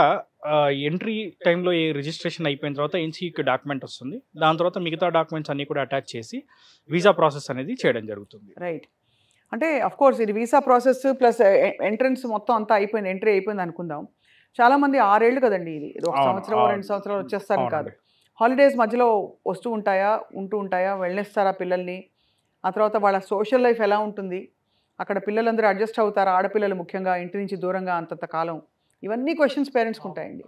ఎంట్రీ టైంలో ఏ రిజిస్ట్రేషన్ అయిపోయిన తర్వాత ఎన్సీయూక్యూ డాక్యుమెంట్ వస్తుంది. దాని తర్వాత మిగతా డాక్యుమెంట్స్ అన్ని కూడా అటాచ్ చేసి వీసా ప్రాసెస్ అనేది చేయడం జరుగుతుంది. రైట్. అంటే అఫ్ కోర్స్ ఇది వీసా ప్రాసెస్ ప్లస్ ఎంట్రన్స్ మొత్తం అంతా అయిపోయింది, ఎంట్రీ అయిపోయింది అనుకుందాం. చాలామంది 6 ఏళ్ళు కదండి, ఇది 1 సంవత్సరం 2 సంవత్సరాలు వచ్చేస్తారు కాదు. హాలిడేస్ మధ్యలో ఉంటూ ఉంటాయా, వెళ్ళేస్తారా పిల్లల్ని? ఆ తర్వాత వాళ్ళ సోషల్ లైఫ్ ఎలా ఉంటుంది, అక్కడ పిల్లలందరూ అడ్జస్ట్ అవుతారా, ఆడపిల్లలు ముఖ్యంగా ఇంటి నుంచి దూరంగా అంతంత కాలం, ఇవన్నీ క్వశ్చన్స్ పేరెంట్స్కి ఉంటాయండి.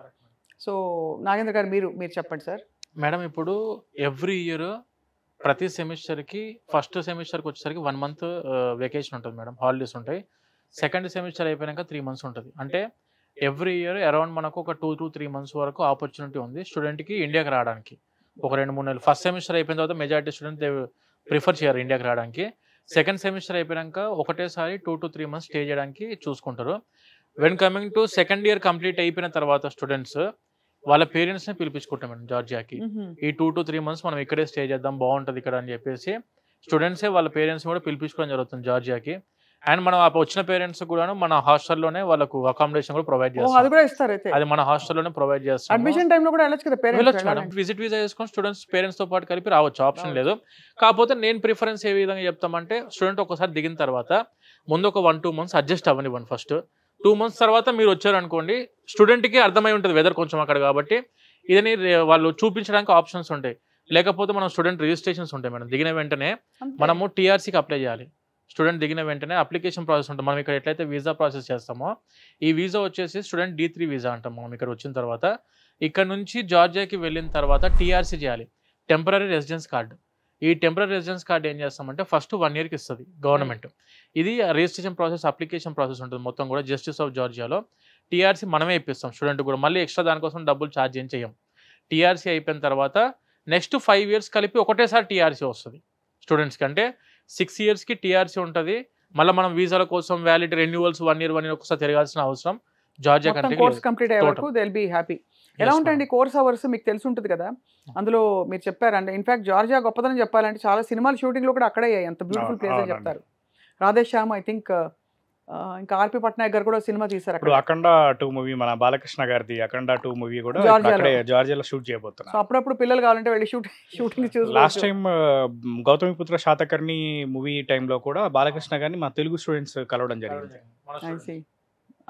సో నాగేంద్ర గారు మీరు చెప్పండి సార్. మేడం ఇప్పుడు ఎవ్రీ ఇయర్ ప్రతి సెమిస్టర్కి ఫస్ట్ సెమిస్టర్కి వచ్చేసరికి 1 month వెకేషన్ ఉంటుంది మేడం, హాలిడేస్ ఉంటాయి. సెకండ్ సెమిస్టర్ అయిపోయాక 3 months ఉంటుంది. అంటే ఎవ్రీ ఇయర్ అరౌండ్ మనకు ఒక 2 to 3 months వరకు ఆపర్చునిటీ ఉంది స్టూడెంట్కి ఇండియాకి రావడానికి. ఒక 2-3 నెలలు ఫస్ట్ సెమిస్టర్ అయిపోయిన తర్వాత మెజారిటీ స్టూడెంట్ ప్రిఫర్ చేయరు ఇండియాకి రావడానికి. సెకండ్ సెమిస్టర్ అయిపోయాక ఒకటేసారి 2 to 3 months స్టే చేయడానికి చూసుకుంటారు. When coming to second year complete అయిపోయిన తర్వాత స్టూడెంట్స్ వాళ్ళ పేరెంట్స్ని పిలిపించుకుంటాం మేడం జార్జియాకి. ఈ 2 to 3 months మనం ఇక్కడే స్టే చేద్దాం, బాగుంటుంది ఇక్కడ అని చెప్పేసి స్టూడెంట్సే వాళ్ళ పేరెంట్స్ కూడా పిలిపించుకోవడం జరుగుతుంది జార్జియాకి. అండ్ మనం వచ్చిన పేరెంట్స్ కూడా మన హాస్టల్లోనే వాళ్ళకు అకామిడేషన్ కూడా ప్రొవైడ్ చేస్తాం. అది మన హాస్టల్లోనే ప్రొవైడ్ చేస్తాం. అడ్మిషన్ టైంలో కూడా వెళ్ళొచ్చు మేడం, విజిట్ వీసా చేసుకొని స్టూడెంట్స్ పేరెంట్స్ తో పాటు కలిపి రావచ్చు, ఆప్షన్ లేదు. కాకపోతే నేను ప్రిఫరెన్స్ ఏ విధంగా చెప్తామంటే స్టూడెంట్ ఒకసారి దిగిన తర్వాత ముందు ఒక 1-2 months అడ్జస్ట్ అవ్వనివ్వండి. ఫస్ట్ 2 months తర్వాత మీరు వచ్చారనుకోండి, స్టూడెంట్కి అర్థమై ఉంటుంది వెదర్ కొంచెం అక్కడ కాబట్టి ఇదని వాళ్ళు చూపించడానికి ఆప్షన్స్ ఉంటాయి. లేకపోతే మనం స్టూడెంట్ రిజిస్ట్రేషన్స్ ఉంటాయి మేడం. దిగిన వెంటనే మనము టీఆర్సీకి అప్లై చేయాలి. స్టూడెంట్ దిగిన వెంటనే అప్లికేషన్ ప్రాసెస్ ఉంటుంది. మనం ఇక్కడ ఎట్లయితే వీసా ప్రాసెస్ చేస్తామో ఈ వీసా వచ్చేసి స్టూడెంట్ D3 వీసా అంటాం. మనం ఇక్కడ వచ్చిన తర్వాత ఇక్కడ నుంచి జార్జియాకి వెళ్ళిన తర్వాత టీఆర్సీ చేయాలి, టెంపరరీ రెసిడెన్స్ కార్డు. ఈ టెంపరరీ రెసిడెన్స్ కార్డు ఏం చేస్తామంటే ఫస్ట్ 1 yearకి ఇస్తుంది గవర్నమెంట్. ఇది రిజిస్ట్రేషన్ ప్రాసెస్, అప్లికేషన్ ప్రాసెస్ ఉంటుంది మొత్తం కూడా జస్టిస్ ఆఫ్ జార్జియాలో. టీఆర్సీ మనమే ఇప్పిస్తాం స్టూడెంట్ కూడా, మళ్ళీ ఎక్స్ట్రా దానికోసం డబ్బులు ఛార్జ్ ఏం చేయం. టీఆర్సీ అయిపోయిన తర్వాత నెక్స్ట్ 5 years కలిపి ఒకటేసారి టీఆర్సీ వస్తుంది స్టూడెంట్స్కి. అంటే 6 yearsకి టీఆర్సీ ఉంటుంది. మళ్ళీ మనం వీసాల కోసం వ్యాలిడ్ రెన్యువల్స్ 1 year ఒకసారి తిరగాల్సిన అవసరం జార్జియా కంట్రీకి కోర్స్ కంప్లీట్ అయ్యే వరకు దే విల్ బి హ్యాపీ. ఎలా ఉంటాయండి కోర్స్ అవర్స్ మీకు తెలిసి ఉంటుంది కదా, అందులో మీరు చెప్పారంటే ఇన్ఫాక్ట్ జార్జియా గొప్పదని చెప్పాలంటే చాలా సినిమాల షూటింగ్లు కూడా అక్కడే అయ్యాయి, అంత బ్యూటిఫుల్ ప్లేస్ అని చెప్తారు. రాధేశ్యామ్ ఐ థింక్ ఇంకా ఆర్పి పట్నాయక్ గారు కూడా సినిమా తీశారు అక్కడ. అఖండ 2 మూవీ మన బాలకృష్ణ గారిది అఖండ 2 మూవీ కూడా జార్జియాలో షూట్ చేయబోతున్నారు. సో అప్పుడప్పుడు పిల్లలు కావాలంటే వెళ్ళి షూటింగ్ చూసి. Last time Gautamiputra Satakarni movie టైంలో కూడా బాలకృష్ణ గారిని మా తెలుగు స్టూడెంట్స్ కలవడం జరిగింది.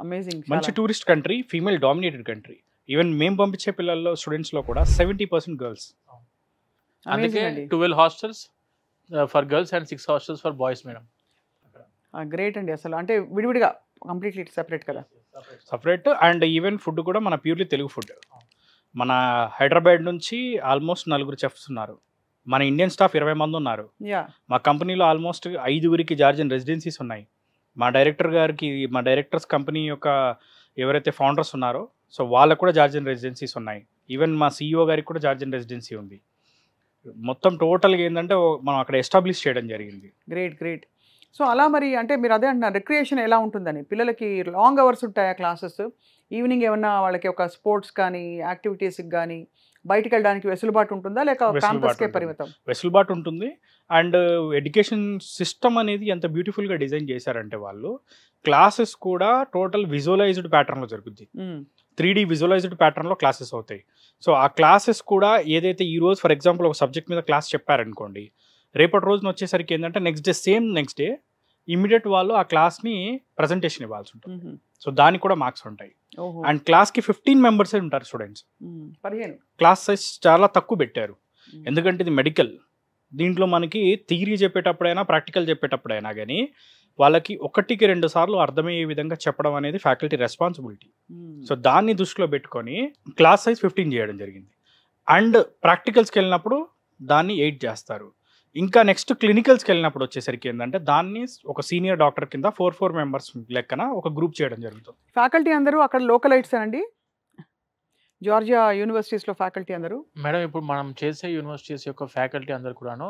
అమేజింగ్. మంచి tourist country, female dominated country. Even మేము పంపించే పిల్లల్లో స్టూడెంట్స్ లో కూడా 70% గర్ల్స్. అందుకే 12 hostels for girls and 6 hostels for boys madam. Great అండి. అసలు అంటే విడివిడిగా కంప్లీట్లీ సెపరేట్ కదా, సపరేట్. అండ్ ఈవెన్ ఫుడ్ కూడా మన ప్యూర్లీ తెలుగు ఫుడ్. మన హైదరాబాద్ నుంచి ఆల్మోస్ట్ 4 చెఫ్స్ ఉన్నారు, మన ఇండియన్ స్టాఫ్ 20 మంది ఉన్నారు. మా కంపెనీలో ఆల్మోస్ట్ 5 జార్జియన్ రెసిడెన్సీస్ ఉన్నాయి. మా డైరెక్టర్స్ కంపెనీ యొక్క ఎవరైతే ఫౌండర్స్ ఉన్నారో సో వాళ్ళకు కూడా జార్జియన్ రెసిడెన్సీస్ ఉన్నాయి. ఈవెన్ మా CEO గారికి కూడా జార్జియన్ రెసిడెన్సీ ఉంది. మొత్తం టోటల్గా ఏంటంటే మనం అక్కడ ఎస్టాబ్లిష్ చేయడం జరిగింది. గ్రేట్. సో అలా మరి అంటే మీరు అదే అంటున్నారు రిక్రియేషన్ ఎలా ఉంటుందని, పిల్లలకి లాంగ్ అవర్స్ ఉంటాయా క్లాసెస్, ఈవినింగ్ ఏమన్నా వాళ్ళకి ఒక స్పోర్ట్స్ కానీ యాక్టివిటీస్కి కానీ బయటికి వెళ్ళడానికి వెసులుబాటు ఉంటుందా, లేక క్యాంపస్కే పరిమితం? వెసులుబాటు ఉంటుంది. అండ్ ఎడ్యుకేషన్ సిస్టమ్ అనేది ఎంత బ్యూటిఫుల్గా డిజైన్ చేశారంటే వాళ్ళు క్లాసెస్ కూడా టోటల్ విజువలైజ్డ్ ప్యాటర్న్లో జరుగుద్ది. 3D విజువలైజ్డ్ ప్యాటర్న్లో క్లాసెస్ అవుతాయి. సో ఆ క్లాసెస్ కూడా ఏదైతే ఈ రోజు ఫర్ ఎగ్జాంపుల్ ఒక సబ్జెక్ట్ మీద క్లాస్ చెప్పారనుకోండి, రేపటి రోజున వచ్చేసరికి ఏంటంటే నెక్స్ట్ డే ఇమీడియట్ వాళ్ళు ఆ క్లాస్ని ప్రజెంటేషన్ ఇవ్వాల్సి ఉంటుంది. సో దానికి కూడా మార్క్స్ ఉంటాయి. అండ్ క్లాస్కి 15 మెంబర్స్ ఉంటారు స్టూడెంట్స్. క్లాస్ సైజ్ చాలా తక్కువ పెట్టారు, ఎందుకంటే ఇది మెడికల్. దీంట్లో మనకి థియరీ చెప్పేటప్పుడైనా ప్రాక్టికల్ చెప్పేటప్పుడైనా కానీ వాళ్ళకి 1కి 2 సార్లు అర్థమయ్యే విధంగా చెప్పడం అనేది ఫ్యాకల్టీ రెస్పాన్సిబిలిటీ. సో దాన్ని దృష్టిలో పెట్టుకొని క్లాస్ సైజ్ 15 చేయడం జరిగింది. అండ్ ప్రాక్టికల్స్కి వెళ్ళినప్పుడు దాన్ని 8 చేస్తారు. ఇంకా నెక్స్ట్ క్లినికల్స్కి వెళ్ళినప్పుడు వచ్చేసరికి ఏంటంటే దాన్ని ఒక సీనియర్ డాక్టర్ కింద 4 మెంబర్స్ లెక్కన ఒక గ్రూప్ చేయడం జరుగుతుంది. ఫ్యాకల్టీ అందరూ అక్కడ లోకలైట్స్ అండి, జార్జియా యూనివర్సిటీస్లో ఫ్యాకల్టీ అందరూ? మేడం ఇప్పుడు మనం చేసే యూనివర్సిటీస్ యొక్క ఫ్యాకల్టీ అందరు కూడాను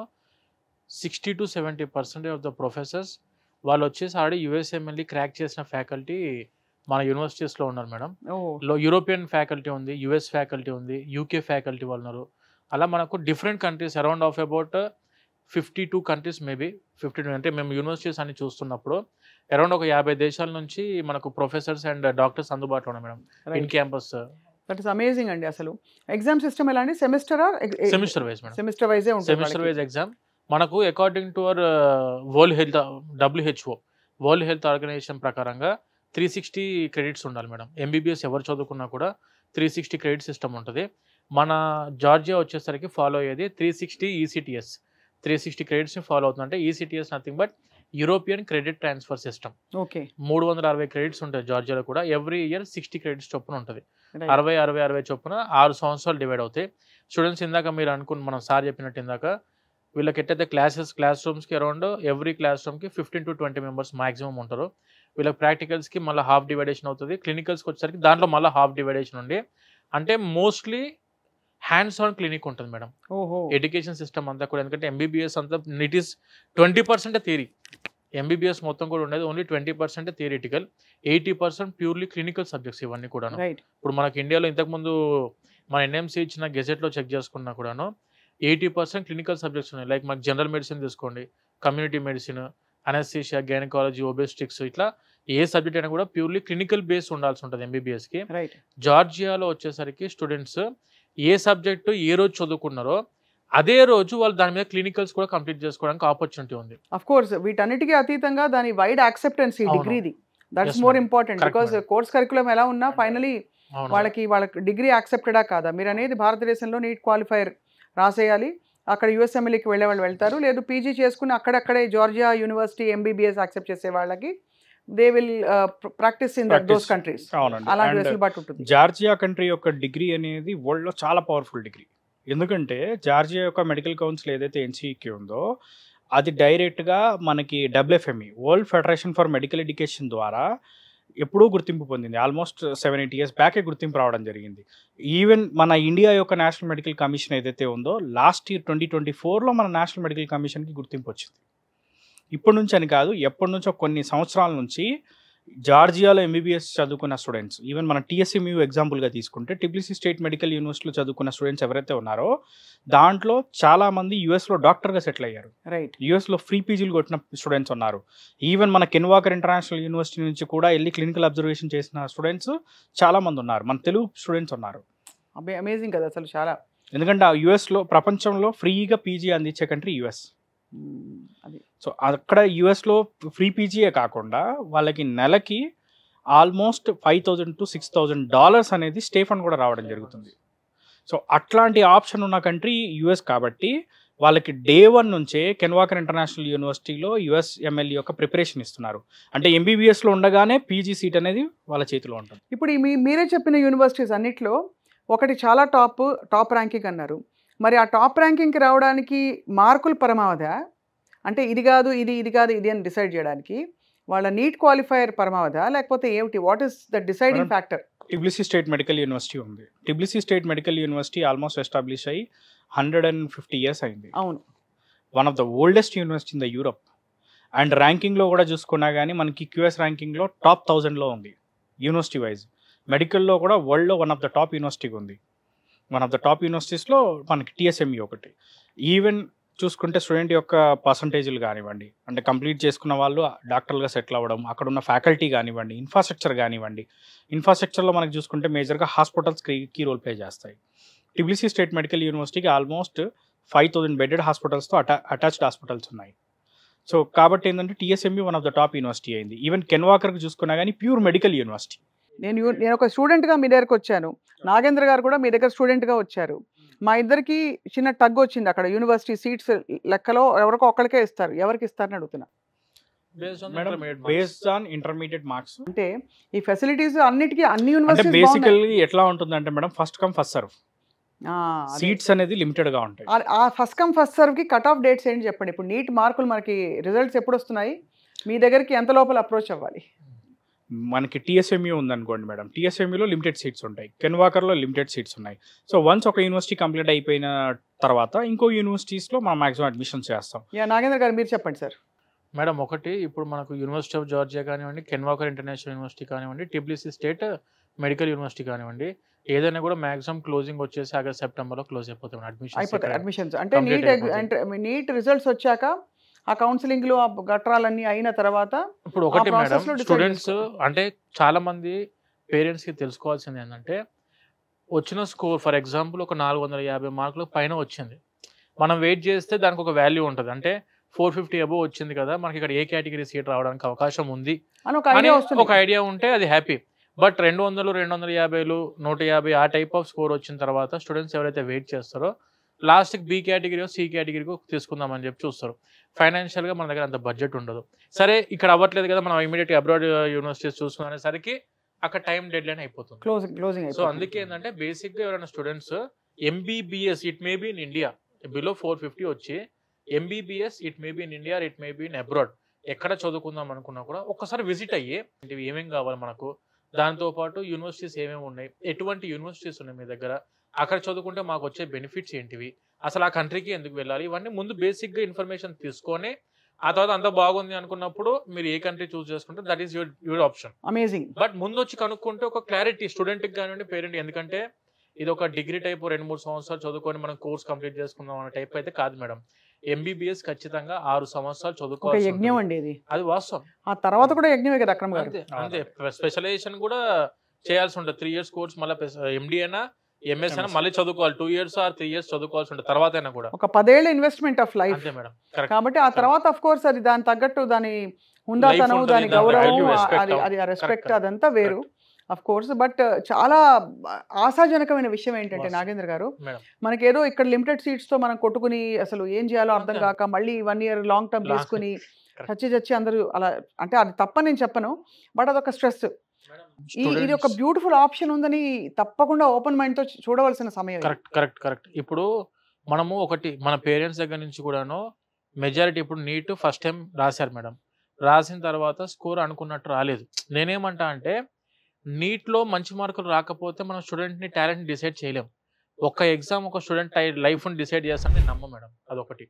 60 to 70% ఆఫ్ ద ప్రొఫెసర్స్ వాళ్ళు వచ్చేసి ఆల్రెడీ యుఎస్ఎంఎల్ఈ క్రాక్ చేసిన ఫ్యాకల్టీ మన యూనివర్సిటీస్లో ఉన్నారు మేడం. యూరోపియన్ ఫ్యాకల్టీ ఉంది, యుఎస్ ఫ్యాకల్టీ ఉంది, యూకే ఫ్యాకల్టీ వాళ్ళు ఉన్నారు. అలా మనకు different countries around of about 52 countries maybe 52 అంటే మేము యూనివర్సిటీస్ అన్ని చూస్తున్నప్పుడు అరౌండ్ ఒక 50 దేశాల నుంచి మనకు ప్రొఫెసర్స్ అండ్ డాక్టర్స్ అందుబాటులో ఉన్నాయి madam in campus. That is amazing అండి. అసలు ఎగ్జామ్ సిస్టమ్ ఎలా అండి? సెమిస్టర్ వైజ్ మేడం, సెమిస్టర్ వైజే ఉంటుంది. సెమిస్టర్ వైజ్ ఎగ్జామ్ మనకు according to our WHO world health organization ప్రకారంగా 360 క్రెడిట్స్ ఉండాలి మేడం. ఎంబీబీఎస్ ఎవరు చదువుకున్నా కూడా 360 క్రెడిట్ సిస్టమ్ ఉంటుంది. మన జార్జియా వచ్చేసరికి ఫాలో అయ్యేది 360 ECTS. 360 క్రెడిట్స్ని ఫాలో అవుతుంది. అంటే ECTS nothing but European credit transfer system. Okay, 360 credits ఉంటాయి జార్జియాలో కూడా. ఎవ్రీ ఇయర్ 60 క్రెడిట్స్ చొప్పున ఉంటుంది. 60 చొప్పున 6 సంవత్సరాలు డివైడ్ అవుతాయి. స్టూడెంట్స్ ఇందాక మీరు అనుకున్న మనం సార్ చెప్పినట్టు ఇందాక వీళ్ళకి ఎట్టయితే క్లాస్ రూమ్స్కి అరౌండ్ ఎవ్రీ క్లాస్ రూమ్కి 15 to 20 మెంబర్స్ మాక్సిమం ఉంటారు. వీళ్ళకి ప్రాక్టికల్స్కి మళ్ళీ హాఫ్ డివైడేషన్ అవుతుంది. క్లినికల్స్కి వచ్చేసరికి దాంట్లో మళ్ళీ హాఫ్ డివైడేషన్ ఉండి అంటే మోస్ట్లీ హ్యాండ్స్ ఆన్ క్లినిక్ ఉంటుంది మేడం ఎడ్యుకేషన్ సిస్టమ్ అంతా కూడా. ఎందుకంటే ఎంబీబీఎస్ అంతా ఇట్ ఈస్ 20% థియరీ. ఎంబీబీఎస్ మొత్తం కూడా ఉండేది only 20% theoretical, 80% purely clinical subjects ఇవన్నీ కూడా. ఇప్పుడు మనకి ఇండియాలో ఇంతకుముందు మన ఎన్ఎంసీ ఇచ్చిన గెజెట్లో చెక్ చేసుకున్నా కూడాను 80% క్లినికల్ సబ్జెక్ట్స్ ఉన్నాయి. లైక్ మనకి జనరల్ మెడిసిన్ తీసుకోండి, కమ్యూనిటీ మెడిసిన్, అనస్థీషియా, గైనకాలజీ, ఒబెస్టిక్స్, ఇట్లా ఏ సబ్జెక్ట్ అయినా కూడా ప్యూర్లీ క్లినికల్ బేస్ ఉండాల్సి ఉంటుంది ఎంబీబీఎస్కి. జార్జియాలో వచ్చేసరికి స్టూడెంట్స్ ఏ సబ్జెక్టు ఏ రోజు చదువుకున్నారో అదే రోజు వాళ్ళు దాని మీద క్లినికల్స్ కూడా కంప్లీట్ చేసుకోవడానికి ఆపర్చునిటీ ఉంది. ఆఫ్ కోర్స్ వీటన్నిటికీ అతీతంగా దాని వైడ్ యాక్సెప్టెన్స్ ఈ డిగ్రీది, that's more important. Because course curriculum ఎలా ఉన్నా ఫైనలీ వాళ్ళకి డిగ్రీ యాక్సెప్టెడా కాదా మీరు అనేది భారతదేశంలో నీట్ క్వాలిఫైర్ రాసేయాలి. అక్కడ యూఎస్ఎంఎల్ఈకి వెళ్ళే వాళ్ళు వెళ్తారు, లేదు పీజీ చేసుకుని అక్కడక్కడే జార్జియా యూనివర్సిటీ ఎంబీబీఎస్ యాక్సెప్ట్ చేసే వాళ్ళకి they will practice in those countries. అలాంటి వెసులుబాటు ఉంటుంది. జార్జియా కంట్రీ యొక్క డిగ్రీ అనేది వరల్డ్లో చాలా పవర్ఫుల్ డిగ్రీ. ఎందుకంటే జార్జియా యొక్క మెడికల్ కౌన్సిల్ ఏదైతే ఎన్సీఈక్యూ ఉందో అది డైరెక్ట్గా మనకి WFME world federation for medical education ద్వారా ఎప్పుడూ గుర్తింపు పొందింది. ఆల్మోస్ట్ 7-8 years బ్యాకే గుర్తింపు రావడం జరిగింది. ఈవెన్ మన ఇండియా యొక్క నేషనల్ మెడికల్ కమిషన్ ఏదైతే ఉందో లాస్ట్ ఇయర్ 2024లో మన నేషనల్ మెడికల్ కమిషన్కి గుర్తింపు వచ్చింది. ఇప్పటి నుంచి అని కాదు, ఎప్పటి నుంచో కొన్ని సంవత్సరాల నుంచి జార్జియాలో ఎంబీబీఎస్ చదువుకున్న స్టూడెంట్స్, ఈవెన్ మన TSMU ఎగ్జాంపుల్గా తీసుకుంటే TBC స్టేట్ మెడికల్ యూనివర్సిటీలో చదువుకున్న స్టూడెంట్స్ ఎవరైతే ఉన్నారో దాంట్లో చాలామంది యూఎస్లో డాక్టర్గా సెటిల్ అయ్యారు. యూఎస్లో ఫ్రీ పీజీలు కొట్టిన స్టూడెంట్స్ ఉన్నారు. ఈవెన్ మన కెన్వాకర్ ఇంటర్నేషనల్ యూనివర్సిటీ నుంచి కూడా వెళ్ళి క్లినికల్ అబ్జర్వేషన్ చేసిన స్టూడెంట్స్ చాలామంది ఉన్నారు. మన తెలుగు స్టూడెంట్స్ ఉన్నారు. అమేజింగ్ కదా అసలు చాలా. ఎందుకంటే ఆ యూఎస్లో ప్రపంచంలో ఫ్రీగా పీజీ అందించే కంట్రీ యూఎస్. సో అక్కడ యూఎస్లో ఫ్రీ పీజీయే కాకుండా వాళ్ళకి నెలకి ఆల్మోస్ట్ $5,000 to $6,000 అనేది స్టే ఫండ్ కూడా రావడం జరుగుతుంది. సో అట్లాంటి ఆప్షన్ ఉన్న కంట్రీ యూఎస్ కాబట్టి వాళ్ళకి day 1 నుంచే కెన్వాకర్ ఇంటర్నేషనల్ యూనివర్సిటీలో USMLE యొక్క ప్రిపరేషన్ ఇస్తున్నారు. అంటే ఎంబీబీఎస్లో ఉండగానే పీజీ సీట్ అనేది వాళ్ళ చేతిలో ఉంటుంది. ఇప్పుడు మీరే చెప్పిన యూనివర్సిటీస్ అన్నిట్లో ఒకటి చాలా టాప్ ర్యాంకింగ్ అన్నారు. మరి ఆ టాప్ ర్యాంకింగ్కి రావడానికి మార్కులు పరమావధా, అంటే ఇది కాదు ఇది అని డిసైడ్ చేయడానికి వాళ్ళ నీట్ క్వాలిఫైయర్ పరమావధా, లేకపోతే ఏమిటి? What is the deciding factor? TBC state medical university ఉంది. TBC state medical university almost establish అయ్యి 150 years అయింది. అవును. One of the oldest university in the Europe. And ర్యాంకింగ్లో కూడా చూసుకున్నా కానీ మనకి క్యూఎస్ ర్యాంకింగ్లో టాప్ 1000లో ఉంది యూనివర్సిటీ వైజ్. మెడికల్లో కూడా వరల్డ్లో one of the top university ఉంది. వన్ ఆఫ్ ద టాప్ యూనివర్సిటీస్లో మనకి టీఎస్ఎంఈ ఒకటి. ఈవెన్ చూసుకుంటే స్టూడెంట్ యొక్క పర్సంటేజ్లు కానివ్వండి, అంటే కంప్లీట్ చేసుకున్న వాళ్ళు డాక్టర్లుగా సెటిల్ అవ్వడం, అక్కడ ఉన్న ఫ్యాకల్టీ కానివ్వండి, ఇన్ఫ్రాస్ట్రక్చర్ కానివ్వండి. ఇన్ఫ్రాస్ట్రక్చర్లో మనకి చూసుకుంటే మేజర్గా హాస్పిటల్స్ కీ రోల్ ప్లే చేస్తాయి. టిబ్లిసీ స్టేట్ మెడికల్ యూనివర్సిటీకి ఆల్మోస్ట్ 5000 బెడెడ్ హాస్పిటల్స్తో అటాచ్డ్ హాస్పిటల్స్ ఉన్నాయి. సో కాబట్టి ఏంటంటే TSME one of the top university అయింది. ఈవెన్ కెన్వాకర్కి చూసుకున్నా కానీ ప్యూర్ మెడికల్ యూనివర్సిటీ. నేను ఒక స్టూడెంట్గా మీ దగ్గరకు వచ్చాను, నాగేంద్ర గారు కూడా మీ దగ్గర స్టూడెంట్గా వచ్చారు. మా ఇద్దరికి చిన్న టగ్ వచ్చింది అక్కడ. యూనివర్సిటీ సీట్స్ లెక్కలో ఎవరికో ఒక్కడికే ఇస్తారు, ఎవరికి ఇస్తారని అడుగుతున్నా. Based on intermediate marks. అంటే ఈ ఫెసిలిటీస్ అన్నిటికీ అన్ని అంటే యూనివర్సిటీస్ బేసికల్లీ ఎట్లా ఉంటుందంటే madam, first come first serve seats అనేది లిమిటెడ్ గా ఉంటాయి. ఆ ఫస్ట్ కమ్ ఫస్ట్ సర్వ్ కి కట్ ఆఫ్ డేట్స్ ఏంటి చెప్పండి. ఇప్పుడు నీట్ మార్కులు మనకి రిజల్ట్స్ ఎప్పుడు వస్తున్నాయి, మీ దగ్గరికి ఎంత లోపల అప్రోచ్ అవ్వాలి? మనకి టీఎస్ఎంయూ ఉందనుకోండి మేడం, టీఎస్ఎంయూలో లిమిటెడ్ సీట్స్ ఉంటాయి, కెన్వాకర్లో లిమిటెడ్ సీట్స్ ఉన్నాయి. సో వన్స్ ఒక యూనివర్సిటీ కంప్లీట్ అయిపోయిన తర్వాత ఇంకో యూనివర్సిటీస్లో మనం మాక్సిమం అడ్మిషన్స్ చేస్తాం. నాగేంద్ర గారు మీరు చెప్పండి సార్. మేడం, ఒకటి ఇప్పుడు మనకు యూనివర్సిటీ ఆఫ్ జార్జియా కానివ్వండి, కెన్వాకర్ ఇంటర్నేషనల్ యూనివర్సిటీ కానివ్వండి, టిబ్లిసీ స్టేట్ మెడికల్ యూనివర్సిటీ కానివ్వండి, ఏదైనా కూడా మాక్సిమం క్లోజింగ్ వచ్చేసి ఆగస్ట్ సెప్టెంబర్లో క్లోజ్ అయిపోతాయి అడ్మిషన్స్. అంటే నీట్ రిజల్ట్స్ వచ్చాక ఆ కౌన్సిలింగ్లు ఆ గట్రాలన్నీ అయిన తర్వాత ఇప్పుడు ఒకటి మేడం, స్టూడెంట్స్ అంటే చాలా మంది పేరెంట్స్కి తెలుసుకోవాల్సింది ఏంటంటే, వచ్చిన స్కోర్ ఫర్ ఎగ్జాంపుల్ ఒక 450 మార్కులు పైన వచ్చింది, మనం వెయిట్ చేస్తే దానికి ఒక వాల్యూ ఉంటుంది. అంటే 450 అబోవ్ వచ్చింది కదా, మనకి ఇక్కడ ఏ కేటగిరీ సీట్ రావడానికి అవకాశం ఉంది అని ఒక ఐడియా ఉంటే అది హ్యాపీ. బట్ 200, 250, 150 ఆ టైప్ ఆఫ్ స్కోర్ వచ్చిన తర్వాత స్టూడెంట్స్ ఎవరైతే వెయిట్ చేస్తారో లాస్ట్కి బి కేటగిరీ సి కేటగిరీకి తీసుకుందామని చెప్పి చూస్తారు. ఫైనాన్షియల్గా మన దగ్గర అంత బడ్జెట్ ఉండదు. సరే ఇక్కడ అవ్వట్లేదు కదా, మనం ఇమీడియట్గా అబ్రాడ్ యూనివర్సిటీస్ చూసుకునేసరికి అక్కడ టైం డెడ్ లైన్ అయిపోతుంది. సో అందుకే ఏంటంటే బేసిక్గా ఎవరైనా students MBBS it may be in India below 450 వచ్చి MBBS it may be in India, it may be in abroad, ఎక్కడ చదువుకుందాం అనుకున్నా కూడా ఒక్కసారి విజిట్ అయ్యి ఏమేమి కావాలి మనకు, దాంతోపాటు యూనివర్సిటీస్ ఏమేమి ఉన్నాయి, ఎటువంటి యూనివర్సిటీస్ ఉన్నాయి మీ దగ్గర, అక్కడ చదువుకుంటే మాకు వచ్చే బెనిఫిట్స్ ఏంటివి, అసలు ఆ కంట్రీకి ఎందుకు వెళ్ళాలి, ఇవన్నీ ముందు బేసిక్గా ఇన్ఫర్మేషన్ తీసుకొని ఆ తర్వాత అంత బాగుంది అనుకున్నప్పుడు మీరు ఏ కంట్రీ చూస్ చేసుకుంటే that is your option. Amazing. But ముందు వచ్చి కనుక్కుంటే ఒక క్లారిటీ స్టూడెంట్కి కానివ్వండి, పేరెంట్, ఎందుకంటే ఇది ఒక డిగ్రీ టైప్ 2-3 సంవత్సరాలు చదువుకొని మనం కోర్స్ కంప్లీట్ చేసుకుందాం అనే టైప్ అయితే కాదు మేడం. ఎంబీబీఎస్ ఖచ్చితంగా 6 సంవత్సరాలు చదువుకోవాలి. యజ్ఞం అండి ఇది, అది వాస్తవం. ఆ తర్వాత కూడా యజ్ఞమే కదా అక్రమ్ గారు. అంతే స్పెషలైజేషన్ కూడా చేయాల్సి ఉంటుంది. 3 years కోర్స్ మళ్ళీ ఎండి అయినా ఎంఎస్ అయినా మళ్ళీ చదువుకోవాలి. 2 years or 3 years చదువుకోవాల్సి ఉంటుంది. తర్వాత అయినా కూడా ఒక 10 ఏళ్ల ఇన్వెస్ట్మెంట్ ఆఫ్ లైఫ్. అంతే మేడం. కాబట్టి ఆ తర్వాత ఆఫ్ కోర్స్ అది దాని తగ్గట్టు దాని హుందాతనం, దాని గౌరవం, అది రెస్పెక్ట్ అదంతా వేరు అఫ్ కోర్స్. బట్ చాలా ఆశాజనకమైన విషయం ఏంటంటే నాగేంద్ర గారు, మనకేదో ఇక్కడ లిమిటెడ్ సీట్స్ తో మనం కొట్టుకుని అసలు ఏం చేయాలో అర్థం కాక మళ్ళీ 1 year లాంగ్ టర్మ్ తీసుకుని చచ్చి అందరూ అలా, అంటే అది తప్పని నేను చెప్పను, బట్ అదొక స్ట్రెస్. ఇది ఒక బ్యూటిఫుల్ ఆప్షన్ ఉందని తప్పకుండా ఓపెన్ మైండ్ తో చూడవలసిన సమయం. కరెక్ట్. ఇప్పుడు మనము ఒకటి మన పేరెంట్స్ దగ్గర నుంచి కూడాను మెజారిటీ ఇప్పుడు నీట్ ఫస్ట్ టైం రాశారు మేడం, రాసిన తర్వాత స్కోర్ అనుకున్నట్టు రాలేదు. నేనేమంటా అంటే నీట్లో మంచి మార్కులు రాకపోతే మనం స్టూడెంట్ని టాలెంట్ని డిసైడ్ చేయలేం. ఒక ఎగ్జామ్ ఒక స్టూడెంట్ లైఫ్ని డిసైడ్ చేస్తాను నేను నమ్మ మేడం, అదొకటి.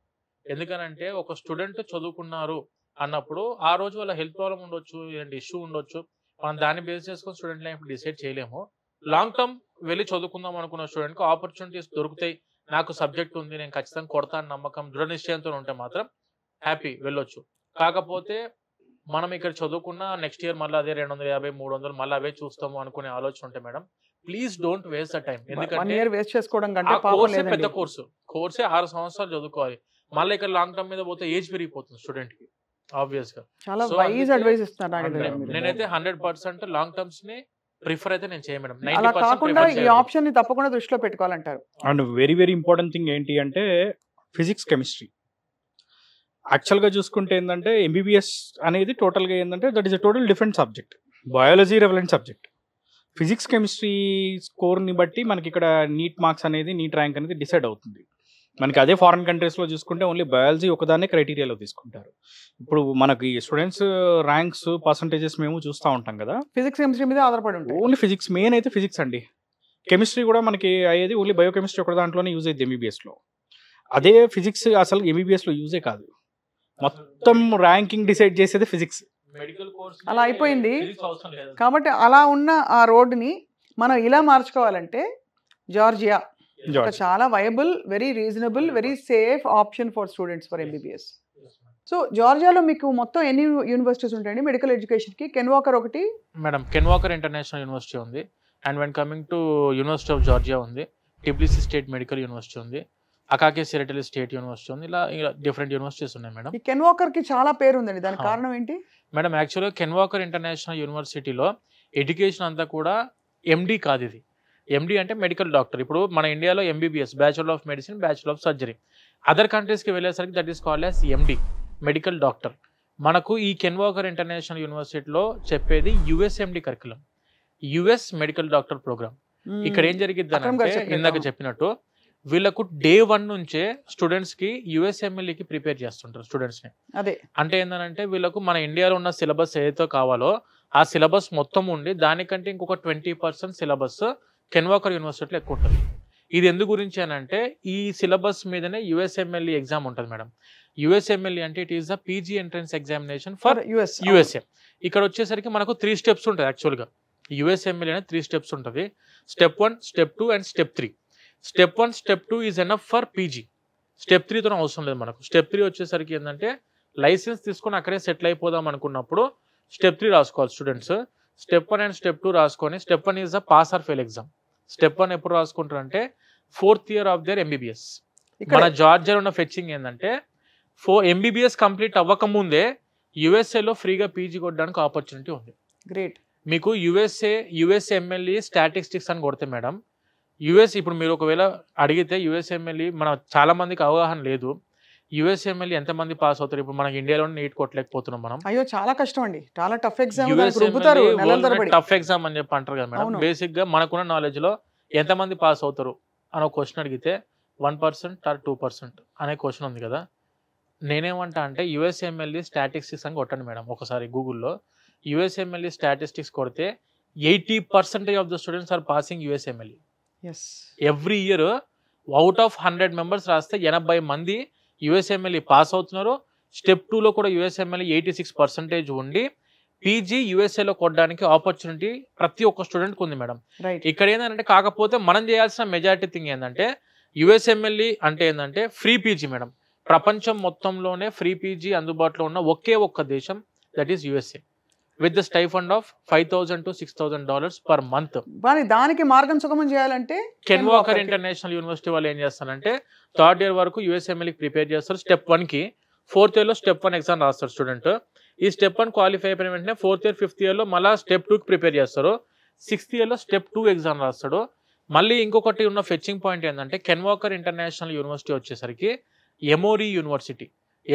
ఎందుకనంటే ఒక స్టూడెంట్ చదువుకున్నారు అన్నప్పుడు ఆ రోజు వాళ్ళ హెల్త్ ప్రాబ్లం ఉండొచ్చు, ఇష్యూ ఉండొచ్చు, మనం దాన్ని బేస్ చేసుకొని స్టూడెంట్ లైఫ్ డిసైడ్ చేయలేము. లాంగ్ టర్మ్ వెళ్ళి చదువుకుందాం అనుకున్న స్టూడెంట్కి ఆపర్చునిటీస్ దొరుకుతాయి, నాకు సబ్జెక్ట్ ఉంది, నేను ఖచ్చితంగా కొడతాను నమ్మకం, దృఢ నిశ్చయంతో ఉంటే మాత్రం హ్యాపీ వెళ్ళొచ్చు. కాకపోతే మనం ఇక్కడ చదువుకున్న నెక్స్ట్ ఇయర్ మళ్ళీ అదే 250, 300 మళ్ళీ అవే చూస్తాము అనుకునే ఆలోచన ఉంటే madam, please don't waste the time. ఎందుకంటే పెద్ద కోర్సే 6 సంవత్సరాలు చదువుకోవాలి. మళ్ళీ ఇక్కడ లాంగ్ టర్మ్ మీద పోతే ఏజ్ పెరిగిపోతుంది స్టూడెంట్ కి ఆబ్వియస్ గా. నేనైతే 100% లాంగ్ టర్మ్స్ ని ప్రిఫర్ అయితే నేను చేయను మేడం. అలా కాకుండా ఈ ఆప్షన్ ని తప్పకుండా దృష్టిలో పెట్టుకోవాలంటారు. అండ్ వెరీ ఇంపార్టెంట్ థింగ్ ఏంటి అంటే ఫిజిక్స్, కెమిస్ట్రీ. యాక్చువల్గా చూసుకుంటే ఏంటంటే ఎంబీబీఎస్ అనేది టోటల్గా ఏంటంటే that is a total different subject. Biology relevant subject. Physics, chemistry స్కోర్ని బట్టి మనకి ఇక్కడ నీట్ మార్క్స్ అనేది, నీట్ ర్యాంక్ అనేది డిసైడ్ అవుతుంది. మనకి అదే ఫారిన్ కంట్రీస్లో చూసుకుంటే ఓన్లీ బయాలజీ ఒకదాన్నే క్రైటీరియాలో తీసుకుంటారు. ఇప్పుడు మనకి స్టూడెంట్స్ ర్యాంక్స్, పర్సంటేజెస్ మేము చూస్తూ ఉంటాం కదా, ఫిజిక్స్, కెమిస్ట్రీ మీద ఆధారపడి ఉంటుంది. ఓన్లీ ఫిజిక్స్, మెయిన్ అయితే ఫిజిక్స్ అండి. కెమిస్ట్రీ కూడా మనకి అయ్యేది ఓన్లీ బయోకెమిస్ట్రీ ఒక దాంట్లోనే యూజ్ అయ్యింది ఎంబీబీఎస్లో. అదే ఫిజిక్స్ అసలు ఎంబీబీఎస్ లో యూజే కాదు, మొత్తం ర్యాంకింగ్ డిసైడ్ చేసేది ఫిజిక్స్. మెడికల్ కోర్స్ అలా అయిపోయింది. అవసరం లేదు. కాబట్టి అలా ఉన్న ఆ రోడ్డుని మనం ఇలా మార్చుకోవాలంటే జార్జియా ఒక చాలా viable, very reasonable, very safe option for students for MBBS. So జార్జియాలో మీకు మొత్తం ఎన్ని యూనివర్సిటీస్ ఉంటాయండి మెడికల్ ఎడ్యుకేషన్కి? కెన్ వాకర్ ఒకటి madam, Ken Walker international university ఉంది. And when coming to university of Georgia ఉంది, టిబ్లిసీ స్టేట్ మెడికల్ యూనివర్సిటీ ఉంది, అకాకే సిరటల్ స్టేట్ యూనివర్సిటీ ఉంది. ఇలా డిఫరెంట్ యూనివర్సిటీస్ ఉన్నాయి మేడం. ఈ కెన్ వాకర్కి చాలా పేరు ఉందండి, దానికి కారణం ఏంటి మేడం? యాక్చువల్గా కెన్ వాకర్ ఇంటర్నేషనల్ యూనివర్సిటీలో ఎడ్యుకేషన్ అంతా కూడా ఎండి కాదు. ఇది ఎండి అంటే మెడికల్ డాక్టర్. ఇప్పుడు మన ఇండియాలో MBBS, bachelor of medicine, bachelor of surgery. Other కంట్రీస్కి వెళ్ళేసరికి that is called as MD, medical doctor. మనకు ఈ కెన్ వాకర్ ఇంటర్నేషనల్ యూనివర్సిటీలో చెప్పేది USMD curriculum, US medical doctor program. ఇక్కడ ఏం జరిగింది అంటే ఇందాక చెప్పినట్టు వీళ్ళకు డే 1 నుంచే స్టూడెంట్స్కి యుఎస్ఎంఎల్ఈకి ప్రిపేర్ చేస్తుంటారు స్టూడెంట్స్ని. అదే అంటే ఏంటంటే వీళ్ళకు మన ఇండియాలో ఉన్న సిలబస్ ఏదైతే కావాలో ఆ సిలబస్ మొత్తం ఉండి దానికంటే ఇంకొక 20% సిలబస్ కెన్ వాకర్ యూనివర్సిటీలో ఎక్కువ ఉంటుంది. ఇది ఎందు గురించి అని అంటే ఈ సిలబస్ మీదనే యుఎస్ఎంఎల్ఈ ఎగ్జామ్ ఉంటుంది మేడం. యుఎస్ఎంఎల్ఈ అంటే it is the PG entrance examination for USA. ఇక్కడ వచ్చేసరికి మనకు 3 స్టెప్స్ ఉంటుంది. యాక్చువల్గా యుఎస్ఎంఎల్ఈ అనేది 3 స్టెప్స్ ఉంటుంది. Step 1, step 2 and step 3. Step 1, step 2 is enough for PG. Step 3తో అవసరం లేదు మనకు. స్టెప్ 3 వచ్చేసరికి ఏంటంటే లైసెన్స్ తీసుకొని అక్కడే సెటిల్ అయిపోదాం అనుకున్నప్పుడు స్టెప్ 3 రాసుకోవాలి స్టూడెంట్స్. స్టెప్ 1 అండ్ స్టెప్ 2 రాసుకొని step 1 is the pass or fail exam. Step 1 ఎప్పుడు రాసుకుంటారు అంటే 4th year of their MBBS. మన జార్జియాలో ఉన్న ఫెచ్చింగ్ ఏంటంటే ఎంబీబీఎస్ కంప్లీట్ అవ్వకముందే యుఎస్ఏలో ఫ్రీగా పీజీ కొట్టడానికి ఆపర్చునిటీ ఉంది. గ్రేట్. మీకు యుఎస్ఎంఎల్ఈ స్టాటిస్టిక్స్ అని కొడితే మేడం, యుఎస్ ఇప్పుడు మీరు ఒకవేళ అడిగితే యుఎస్ఎంఎల్ఈ మన చాలా మందికి అవగాహన లేదు. యుఎస్ఎంఎల్ఈ ఎంతమంది పాస్ అవుతారు? ఇప్పుడు మనకి ఇండియాలో నీట్ కొట్టలేకపోతున్నాం మనం. అయ్యో చాలా కష్టం అండి, చాలా టఫ్ ఎగ్జామ్. టఫ్ ఎగ్జామ్ అని చెప్పి అంటారు కదా మేడం. బేసిక్ గా మనకున్న నాలెడ్జ్ లో ఎంతమంది పాస్ అవుతారు అనే క్వశ్చన్ అడిగితే 1% or 2% అనే క్వశ్చన్ ఉంది కదా. నేనేమంటా అంటే యుఎస్ఎంఎల్ఈ స్టాటిస్టిక్స్ అని కొట్టండి మేడం ఒకసారి గూగుల్లో. యుఎస్ఎంఎల్ఈ స్టాటిస్టిక్స్ కొడితే 80% of the students are passing USMLE. Every year out of 100 members రాస్తే 80 మంది యుఎస్ఎంఎల్ఈ పాస్ అవుతున్నారు. స్టెప్ 2లో కూడా యుఎస్ఎంఎల్ఈ 86% ఉండి పీజీ యుఎస్ఏలో కొట్టడానికి ఆపర్చునిటీ ప్రతి ఒక్క స్టూడెంట్కి ఉంది మేడం. ఇక్కడ ఏంటంటే కాకపోతే మనం చేయాల్సిన మెజారిటీ థింగ్ ఏంటంటే యుఎస్ఎంఎల్ఈ అంటే ఏంటంటే ఫ్రీ పీజీ మేడం. ప్రపంచం మొత్తంలోనే ఫ్రీ పీజీ అందుబాటులో ఉన్న ఒకే ఒక్క దేశం, that is USA, with the stipend of $5,000 to $6,000 per month. దానికి మార్గం సుగమం చేయాలంటే కెన్ వాకర్ ఇంటర్నేషనల్ యూనివర్సిటీ వాళ్ళు ఏం చేస్తారంటే 3rd ఇయర్ వరకు యుఎస్ఎంఎల్ఈకి ప్రిపేర్ చేస్తారు. స్టెప్ 1కి 4th ఇయర్లో స్టెప్ 1 ఎగ్జామ్ రాస్తారు స్టూడెంట్. ఈ స్టెప్ 1 క్వాలిఫై అయిపోయిన వెంటనే 4th ఇయర్ 5th ఇయర్లో మళ్ళీ స్టెప్ 2కి ప్రిపేర్ చేస్తారు. 6th ఇయర్లో స్టెప్ 2 ఎగ్జామ్ రాస్తాడు. మళ్ళీ ఇంకొకటి ఉన్న ఫెచ్చింగ్ పాయింట్ ఏంటంటే కెన్ వాకర్ ఇంటర్నేషనల్ యూనివర్సిటీ వచ్చేసరికి ఎమోరీ యూనివర్సిటీ.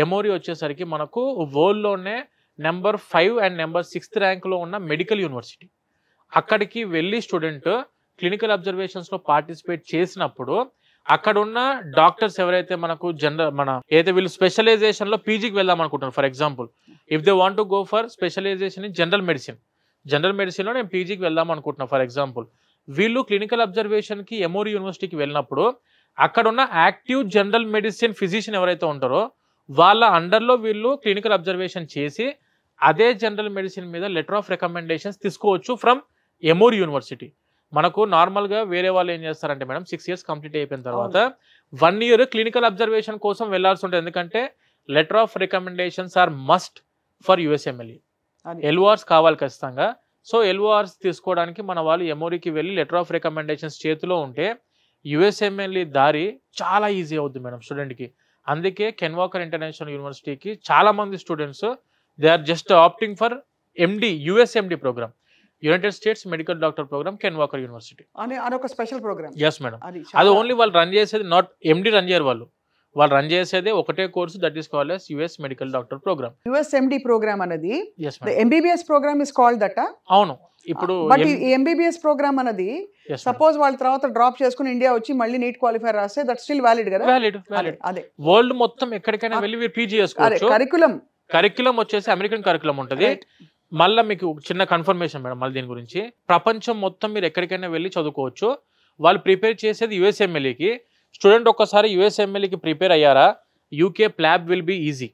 ఎమోరీ వచ్చేసరికి మనకు వరల్డ్లోనే నెంబర్ 5 అండ్ నెంబర్ 6th ర్యాంక్లో ఉన్న మెడికల్ యూనివర్సిటీ. అక్కడికి వెళ్ళి స్టూడెంట్ క్లినికల్ అబ్జర్వేషన్స్లో పార్టిసిపేట్ చేసినప్పుడు అక్కడ ఉన్న డాక్టర్స్ ఎవరైతే మనకు మన ఏదైతే వీళ్ళు స్పెషలైజేషన్లో పీజీకి వెళ్దాం అనుకుంటున్నారు. For example if they want to go for specialization in general మెడిసిన్లో నేను పీజీకి వెళ్దాం అనుకుంటున్నాను ఫర్ ఎగ్జాంపుల్. వీళ్ళు క్లినికల్ అబ్జర్వేషన్కి ఎమోరీ యూనివర్సిటీకి వెళ్ళినప్పుడు అక్కడ ఉన్న యాక్టివ్ జనరల్ మెడిసిన్ ఫిజిషియన్ ఎవరైతే ఉంటారో వాళ్ళ అండర్లో వీళ్ళు క్లినికల్ అబ్జర్వేషన్ చేసి అదే జనరల్ మెడిసిన్ మీద లెటర్ ఆఫ్ రికమెండేషన్స్ తీసుకోవచ్చు ఫ్రమ్ ఎమోరీ యూనివర్సిటీ. మనకు నార్మల్గా వేరే వాళ్ళు ఏం చేస్తారంటే మేడం 6 years కంప్లీట్ అయిపోయిన తర్వాత 1 year క్లినికల్ అబ్జర్వేషన్ కోసం వెళ్లాల్సి ఉంటుంది. ఎందుకంటే letter of recommendations are must for USMLE. LORs కావాలి ఖచ్చితంగా. సో ఎల్ఓఆర్స్ తీసుకోవడానికి మన వాళ్ళు ఎమోరీకి వెళ్ళి లెటర్ ఆఫ్ రికమెండేషన్స్ చేతిలో ఉంటే యుఎస్ఎంఎల్ఈ దారి చాలా ఈజీ అవుతుంది మేడం స్టూడెంట్కి. అందుకే కెన్ వాకర్ ఇంటర్నేషనల్ యూనివర్సిటీకి చాలా మంది students they are just opting for MD, USMD program, United States medical doctor program, Ken Walker university. అదొక స్పెషల్ ప్రోగ్రామ్. Yes madam. అది ఓన్లీ వాళ్ళు రన్ చేసేది, నాట్ ఎండి రన్ చేయరు వాళ్ళు రన్ చేసేదే ఒకటే course, that is called as US medical doctor program. USMD program అనేది MBBS program is called that. అవును. ఇప్పుడు బట్ ఈ ఎంబీబీఎస్ ప్రోగ్రామ్ అనేది సపోజ్ వాళ్ళ తర్వాత డ్రాప్ చేసుకుని ఇండియా వచ్చి మళ్ళీ నీట్ క్వాలిఫై రాస్తే దట్ స్టిల్ వ్యాలిడ్ కదా? వ్యాలిడ్. అదే వరల్డ్ మొత్తం ఎక్కడికైనా వెళ్ళి మీరు పీజీ చేసుకోవచ్చు. కరికులం వచ్చేసి అమెరికన్ కరికులం ఉంటుంది. మళ్ళీ మీకు చిన్న కన్ఫర్మేషన్ మేడం మళ్ళీ దీని గురించి, ప్రపంచం మొత్తం మీరు ఎక్కడికైనా వెళ్ళి చదువుకోవచ్చు. వాళ్ళు ప్రిపేర్ చేసేది యుఎస్ఎంఎల్ఈకి. స్టూడెంట్ ఒక్కసారి యూఎస్ఎంఎల్కి ప్రిపేర్ అయ్యారా, UK PLAB will be easy,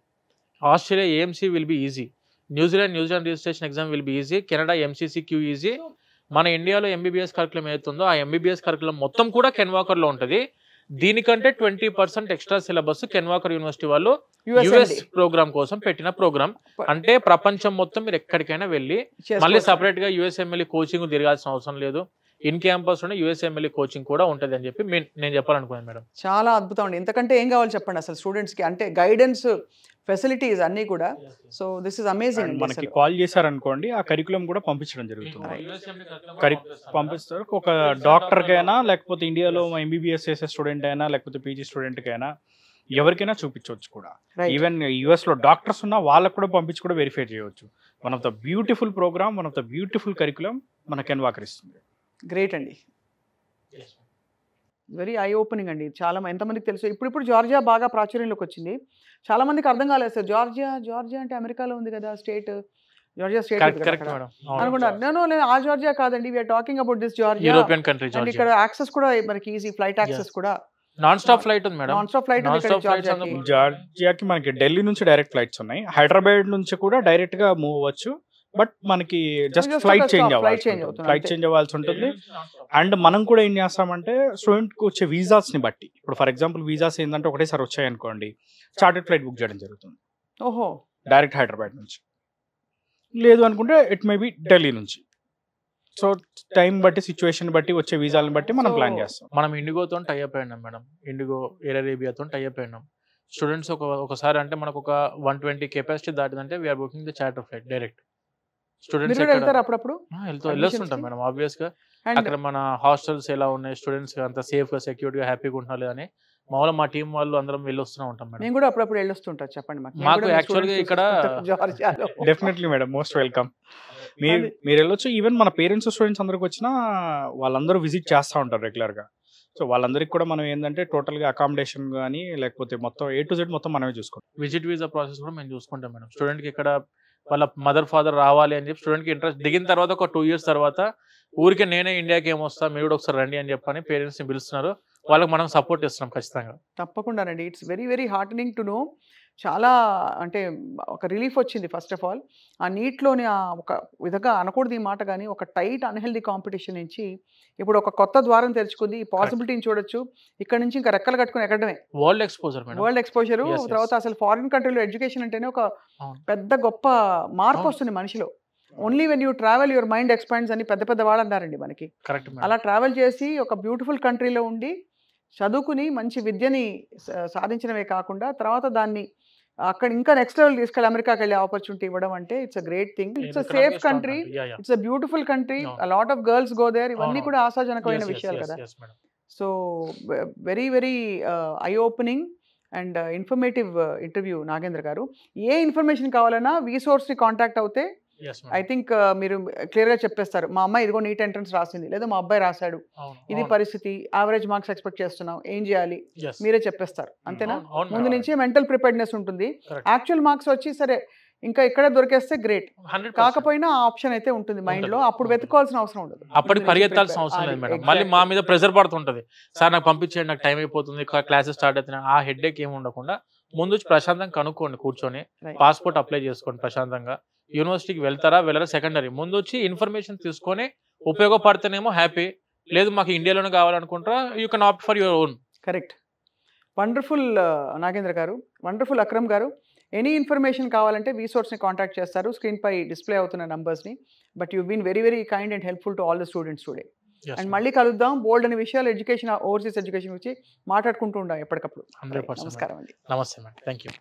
Australia AMC will be easy, New Zealand registration exam will be easy, Canada MCC queue easy. మన ఇండియాలో ఎంబీబీఎస్ కరికులం ఏతుందో ఆ ఎంబీబీఎస్ కరికులం మొత్తం కూడా కెన్వాకర్లో ఉంటుంది. దీనికంటే 20% ఎక్స్ట్రా సిలబస్ కెన్వాకర్ యూనివర్సిటీ వాళ్ళు యుఎస్ ప్రోగ్రామ్ కోసం పెట్టిన ప్రోగ్రామ్. అంటే ప్రపంచం మొత్తం మీరు ఎక్కడికైనా వెళ్ళి మళ్ళీ సపరేట్ గా యూఎస్ఎంఎల్ఈ కోచింగ్ తిరగాల్సిన అవసరం లేదు. ఇన్ క్యాంపస్ లోనే యూఎస్ఎంఎల్ఈ కోచింగ్ కూడా ఉంటుంది అని చెప్పి నేను చెప్పాలనుకున్నాను మేడం. చాలా అద్భుతం అండి. ఇంతకంటే ఏం కావాలి చెప్పండి అసలు స్టూడెంట్స్ కి, అంటే గైడెన్స్ ఫెసిలిటీస్ అన్నీ కూడా. So this is amazing. మనకి కాల్ చేశారనుకోండి, ఆ కరికులం కూడా పంపించడం జరుగుతుంది. పంపిస్తారు. ఒక డాక్టర్కైనా లేకపోతే ఇండియాలో ఎంబీబీఎస్ చేసే స్టూడెంట్ అయినా లేకపోతే పీజీ స్టూడెంట్కైనా ఎవరికైనా చూపించవచ్చు కూడా. ఈవెన్ యుఎస్ లో డాక్టర్స్ ఉన్నా వాళ్ళకు కూడా పంపించి కూడా వెరిఫై చేయవచ్చు. One of the beautiful program, one of the beautiful curriculum మన కెన్వాకర్ ఇస్తుంది. గ్రేట్ అండి, వెరీ ఐ ఓపెనింగ్ అండి. చాలా ఎంతమందికి తెలుసు. ఇప్పుడు జార్జియా బాగా ప్రాచుర్యంలోకి వచ్చింది. చాలా మందికి అర్థం కాలేదు సార్, జార్జియా అంటే అమెరికాలో ఉంది కదా స్టేట్, జార్జియా స్టేట్ అనుకుంటారు. నేను ఆ జార్జియా కాదండి, we are talking about this Georgia, European country. ఇక్కడ యాక్సెస్ కూడా మనకి ఈజీ, ఫ్లైట్ యాక్సెస్ కూడా నాన్ స్టాప్ ఫ్లైట్ ఉంది మేడం. నాన్ స్టాప్ ఫ్లైట్ జార్జియాకి మనకి ఢిల్లీ నుంచి డైరెక్ట్ ఫ్లైట్స్ ఉన్నాయి, హైదరాబాద్ నుంచి కూడా డైరెక్ట్ గా మూవ్ అవ్వచ్చు. బట్ మనకి జస్ట్ ఫ్లైట్ చేంజ్ అవ్వాల్సి ఉంటుంది. అండ్ మనం కూడా ఏం చేస్తామంటే స్టూడెంట్ కి వచ్చే వీసాస్ ని బట్టి, ఇప్పుడు ఫర్ ఎగ్జాంపుల్ వీసాస్ ఏంటంటే ఒకటేసారి వచ్చాయి అనుకోండి, చార్టెడ్ ఫ్లైట్ బుక్ చేయడం జరుగుతుంది. ఓహో, డైరెక్ట్ హైదరాబాద్ నుంచి. లేదు అనుకుంటే ఇట్ మే బి ఢిల్లీ నుంచి. సో టైం బట్టి, సిచ్యువేషన్ బట్టి, వచ్చే వీసాలను బట్టి మనం ప్లాన్ చేస్తాం. మనం ఇండిగోతో టైఅప్ అయినాం మేడం, ఇండిగో ఎయిర్ అరేబియాతో టైఅప్ అయినాం. స్టూడెంట్స్ ఒకసారి అంటే మనకు ఒక 120 కెపాసిటీ దాటిందంటే we are booking the charter flight direct. Students అప్పుడప్పుడు వెళ్ళొస్తుంటాం మేడం. ఆబ్వియస్ గా అక్కడ మన హాస్టల్స్ ఎలా ఉన్నాయి, స్టూడెంట్స్ అంత సేఫ్ గా సెక్యూర్ గా హ్యాపీగా ఉంటున్నారు అని మామూలుగా మా టీం వాళ్ళు అందరం వెళ్ళొస్తూనే ఉంటాం మేడం. నేను కూడా అప్పుడప్పుడు వెళ్ళొస్తుంటా. చెప్పండి మాకు యాక్చువల్గా ఇక్కడ డెఫినెట్లీ మేడం, మోస్ట్ వెల్కమ్. మీరు వెళ్ళొచ్చు. ఈవెన్ మన పేరెంట్స్ స్టూడెంట్స్ అందరికి వచ్చినా వాళ్ళందరూ విజిట్ చేస్తూ ఉంటారు రెగ్యులర్ గా. సో వాళ్ళందరికీ కూడా మనం ఏంటంటే టోటల్ గా అకామిడేషన్ కానీ లేకపోతే మొత్తం A to Z మొత్తం మనమే చూసుకుంటాం. విజిట్ వీసా ప్రాసెస్ కూడా మేము చూసుకుంటాం మేడం. స్టూడెంట్ కి ఇక్కడ వాళ్ళ మదర్ ఫాదర్ రావాలి అని చెప్పి స్టూడెంట్ కి ఇంట్రెస్ట్ దిగిన తర్వాత ఒక 2 years తర్వాత ఊరికే నేనే ఇండియాకి ఏమొస్తా, మీరు కూడా ఒకసారి రండి అని చెప్పని పేరెంట్స్ ని పిలుస్తున్నారు. వాళ్ళకి మనం సపోర్ట్ ఇస్తున్నాం ఖచ్చితంగా. తప్పకుండానండి. It's very very heartening to know. చాలా అంటే ఒక రిలీఫ్ వచ్చింది. ఫస్ట్ ఆఫ్ ఆల్ ఆ నీట్లోని ఒక విధంగా అనకూడదు ఈ మాట, కానీ ఒక టైట్ అన్హెల్దీ కాంపిటీషన్ నుంచి ఇప్పుడు ఒక కొత్త ద్వారం తెరుచుకుంది. ఈ పాసిబిలిటీని చూడొచ్చు. ఇక్కడ నుంచి ఇంకా రెక్కలు కట్టుకుని ఎక్కడమే వరల్డ్ ఎక్స్పోజర్. తర్వాత అసలు ఫారిన్ కంట్రీలో ఎడ్యుకేషన్ అంటేనే ఒక పెద్ద గొప్ప మార్పు వస్తుంది మనిషిలో. Only when you travel your mind expands అని పెద్ద వాళ్ళు అన్నారండి మనకి. అలా ట్రావెల్ చేసి ఒక బ్యూటిఫుల్ కంట్రీలో ఉండి చదువుకుని మంచి విద్యని సాధించడమే కాకుండా తర్వాత దాన్ని అక్కడ ఇంకా నెక్స్ట్ లెవెల్ తీసుకెళ్ళి అమెరికాకి వెళ్ళే ఆపర్చునిటీ ఇవ్వడం అంటే it's a great thing. It's a safe country, it's a beautiful country, a lot of girls go there. ఇవన్నీ కూడా ఆశాజనకమైన విషయాలు కదా. So very very eye opening and informative interview Nagendra garu. ఏ ఇన్ఫర్మేషన్ కావాలన్నా వీసోర్స్ని కాంటాక్ట్ అవుతే ఐ థింక్ మీరు క్లియర్గా చెప్పేస్తారు. మా అమ్మాయి ఇదిగో నీట్ ఎంట్రన్స్ రాసింది, లేదా మా అబ్బాయి రాశాడు, ఇది పరిస్థితి, యావరేజ్ మార్క్స్ ఎక్స్పెక్ట్ చేస్తున్నాం, ఏం చేయాలి, మీరే చెప్పేస్తారు. అంతేనా? ముందు నుంచే మెంటల్ ప్రిపేర్డ్నెస్ ఉంటుంది. యాక్చువల్ మార్క్స్ వచ్చి సరే ఇంకా ఇక్కడే దొరికేస్తే గ్రేట్, కాకపోయినా ఆ ఆప్షన్ అయితే ఉంటుంది మైండ్ లో. అప్పుడు వెతుకోవాల్సిన అవసరం ఉండదు, అప్పటికి పరిగెత్తాల్సిన అవసరం లేదు మేడం. మళ్ళీ మా మీద ప్రెజర్ పడుతుంటది, సార్ నాకు పంపించేయండి, నాకు టైం అయిపోతుంది, క్లాసెస్ స్టార్ట్ అవుతున్నాయి. ఆ హెడ్ ఏక్ ఏమి ఉండకుండా ముందు ప్రశాంతంగా కనుక్కోండి, కూర్చొని పాస్పోర్ట్ అప్లై చేసుకోండి ప్రశాంతంగా. యూనివర్సిటీకి వెళ్తారా వెళ్ళరా సెకండరీ, ముందు వచ్చి ఇన్ఫర్మేషన్ తీసుకొని ఉపయోగపడితేనేమో హ్యాపీ, లేదు మాకు ఇండియాలోనే కావాలనుకుంటారా you can opt for your own. Correct. Wonderful Nagendra గారు, వండర్ఫుల్ అక్రమ్ గారు. ఎనీ ఇన్ఫర్మేషన్ కావాలంటే వీసోర్స్ని కాంటాక్ట్ చేస్తారు, స్క్రీన్ పై డిస్ప్లే అవుతున్న నంబర్స్ని. But you been very very kind and helpful to all the students today. And మళ్ళీ కలుద్దాం, బోల్డ్ అనే విషయాలు ఎడ్యుకేషన్, ఓవర్సీస్ ఎడ్యుకేషన్ గురించి మాట్లాడుకుంటూ ఉండాలి ఎప్పటికప్పుడు. నమస్కారం అండి. నమస్తే మేడం, థ్యాంక్ యూ.